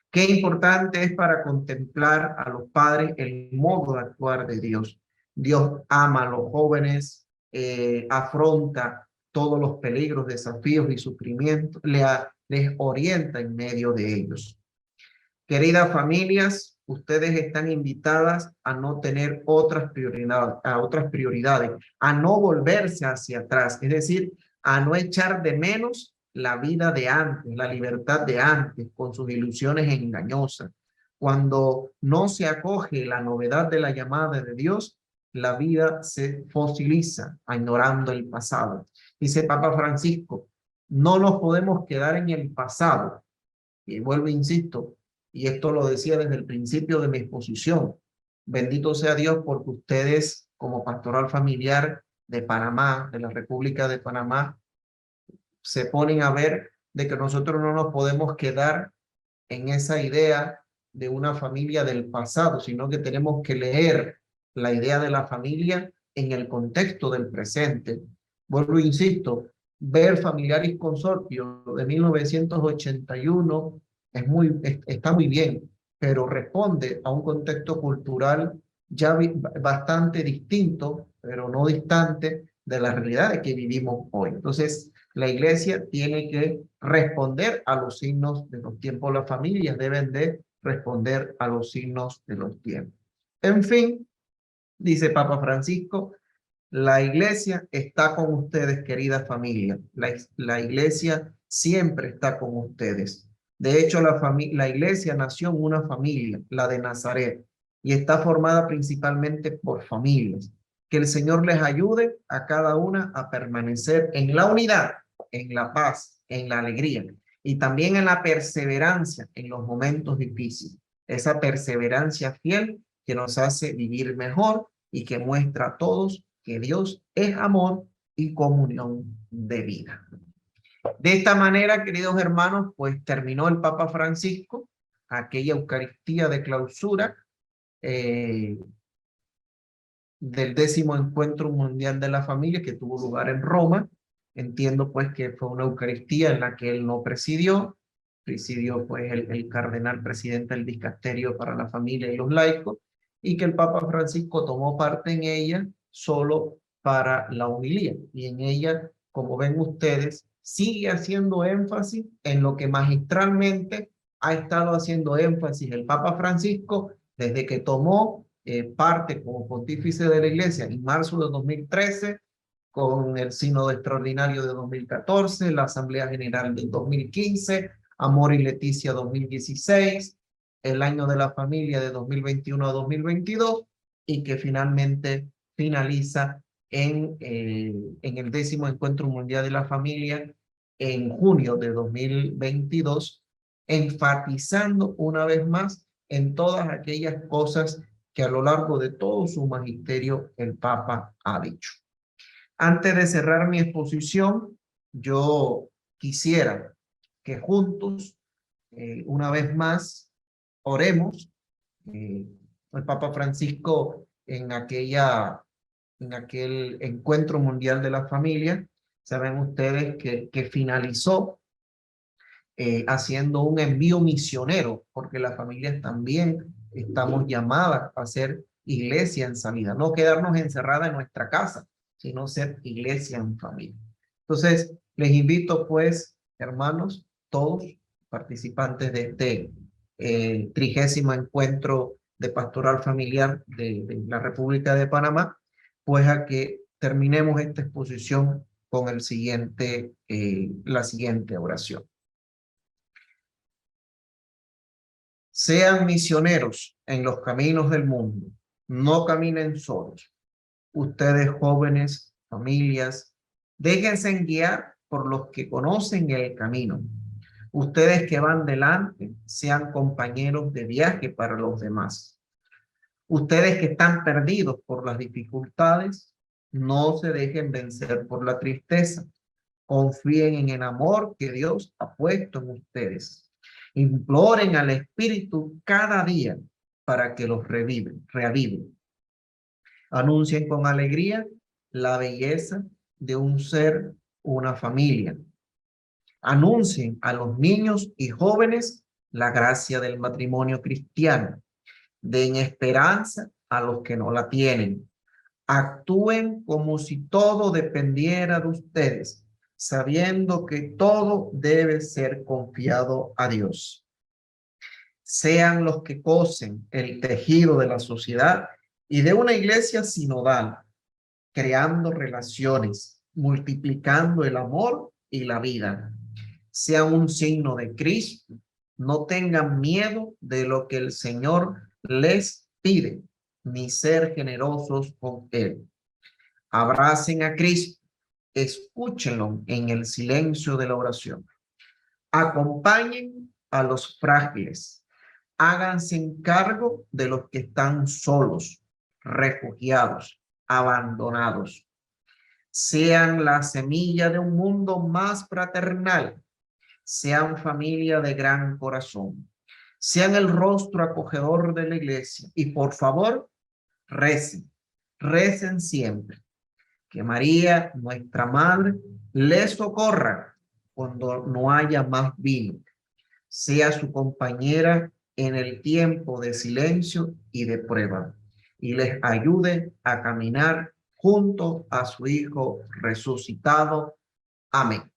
Qué importante es para contemplar a los padres el modo de actuar de Dios. Dios ama a los jóvenes, afronta todos los peligros, desafíos y sufrimientos, les orienta en medio de ellos. Queridas familias, ustedes están invitadas a no tener otras prioridades, a no volverse hacia atrás, es decir, a no echar de menos la vida de antes, la libertad de antes, con sus ilusiones engañosas. Cuando no se acoge la novedad de la llamada de Dios, la vida se fosiliza, ignorando el pasado. Dice Papa Francisco, no nos podemos quedar en el pasado. Y vuelvo, insisto, y esto lo decía desde el principio de mi exposición. Bendito sea Dios porque ustedes, como pastoral familiar de Panamá, de la República de Panamá, se ponen a ver de que nosotros no nos podemos quedar en esa idea de una familia del pasado, sino que tenemos que leer la idea de la familia en el contexto del presente. Vuelvo, insisto, ver Familiaris Consortio de 1981 está muy bien, pero responde a un contexto cultural ya bastante distinto, pero no distante de la realidad que vivimos hoy. Entonces, la iglesia tiene que responder a los signos de los tiempos. Las familias deben de responder a los signos de los tiempos. En fin, dice Papa Francisco, la iglesia está con ustedes, queridas familias. La iglesia siempre está con ustedes. De hecho, la iglesia nació en una familia, la de Nazaret, y está formada principalmente por familias. Que el Señor les ayude a cada una a permanecer en la unidad, en la paz, en la alegría y también en la perseverancia en los momentos difíciles. Esa perseverancia fiel que nos hace vivir mejor y que muestra a todos que Dios es amor y comunión de vida. De esta manera, queridos hermanos, pues terminó el Papa Francisco aquella Eucaristía de clausura del 10º Encuentro Mundial de la Familia que tuvo lugar en Roma. Entiendo pues que fue una Eucaristía en la que él no presidió pues el cardenal presidente del Dicasterio para la Familia y los Laicos, y que el Papa Francisco tomó parte en ella solo para la homilía. Y en ella, como ven ustedes, sigue haciendo énfasis en lo que magistralmente ha estado haciendo énfasis el Papa Francisco desde que tomó parte como pontífice de la Iglesia en marzo de 2013, con el Sínodo Extraordinario de 2014, la Asamblea General del 2015, Amor y Leticia 2016, el Año de la Familia de 2021 a 2022, y que finalmente finaliza en el 10º Encuentro Mundial de la Familia en junio de 2022, enfatizando una vez más en todas aquellas cosas que a lo largo de todo su magisterio el Papa ha dicho. Antes de cerrar mi exposición, yo quisiera que juntos, una vez más, oremos. El Papa Francisco en aquel Encuentro Mundial de la Familia, saben ustedes que finalizó haciendo un envío misionero, porque las familias también estamos llamadas a ser iglesia en salida, no quedarnos encerradas en nuestra casa, sino ser iglesia en familia. Entonces, les invito pues, hermanos, todos participantes de este 30º encuentro de pastoral familiar de la República de Panamá, pues a que terminemos esta exposición con la siguiente oración. Sean misioneros en los caminos del mundo, no caminen solos. Ustedes jóvenes, familias, déjense guiar por los que conocen el camino. Ustedes que van delante, sean compañeros de viaje para los demás. Ustedes que están perdidos por las dificultades, no se dejen vencer por la tristeza. Confíen en el amor que Dios ha puesto en ustedes. Imploren al Espíritu cada día para que los reaviven. Anuncien con alegría la belleza de un ser, una familia. Anuncien a los niños y jóvenes la gracia del matrimonio cristiano. Den esperanza a los que no la tienen. Actúen como si todo dependiera de ustedes, sabiendo que todo debe ser confiado a Dios. Sean los que cosen el tejido de la sociedad y de una iglesia sinodal, creando relaciones, multiplicando el amor y la vida. Sean un signo de Cristo. No tengan miedo de lo que el Señor les pide, ni ser generosos con Él. Abracen a Cristo, escúchenlo en el silencio de la oración. Acompañen a los frágiles. Háganse cargo de los que están solos, refugiados, abandonados. Sean la semilla de un mundo más fraternal. Sean familia de gran corazón. Sean el rostro acogedor de la iglesia. Y por favor, recen. Recen siempre. Que María, nuestra madre, les socorra cuando no haya más vino. Sea su compañera en el tiempo de silencio y de prueba, y les ayude a caminar junto a su Hijo resucitado. Amén.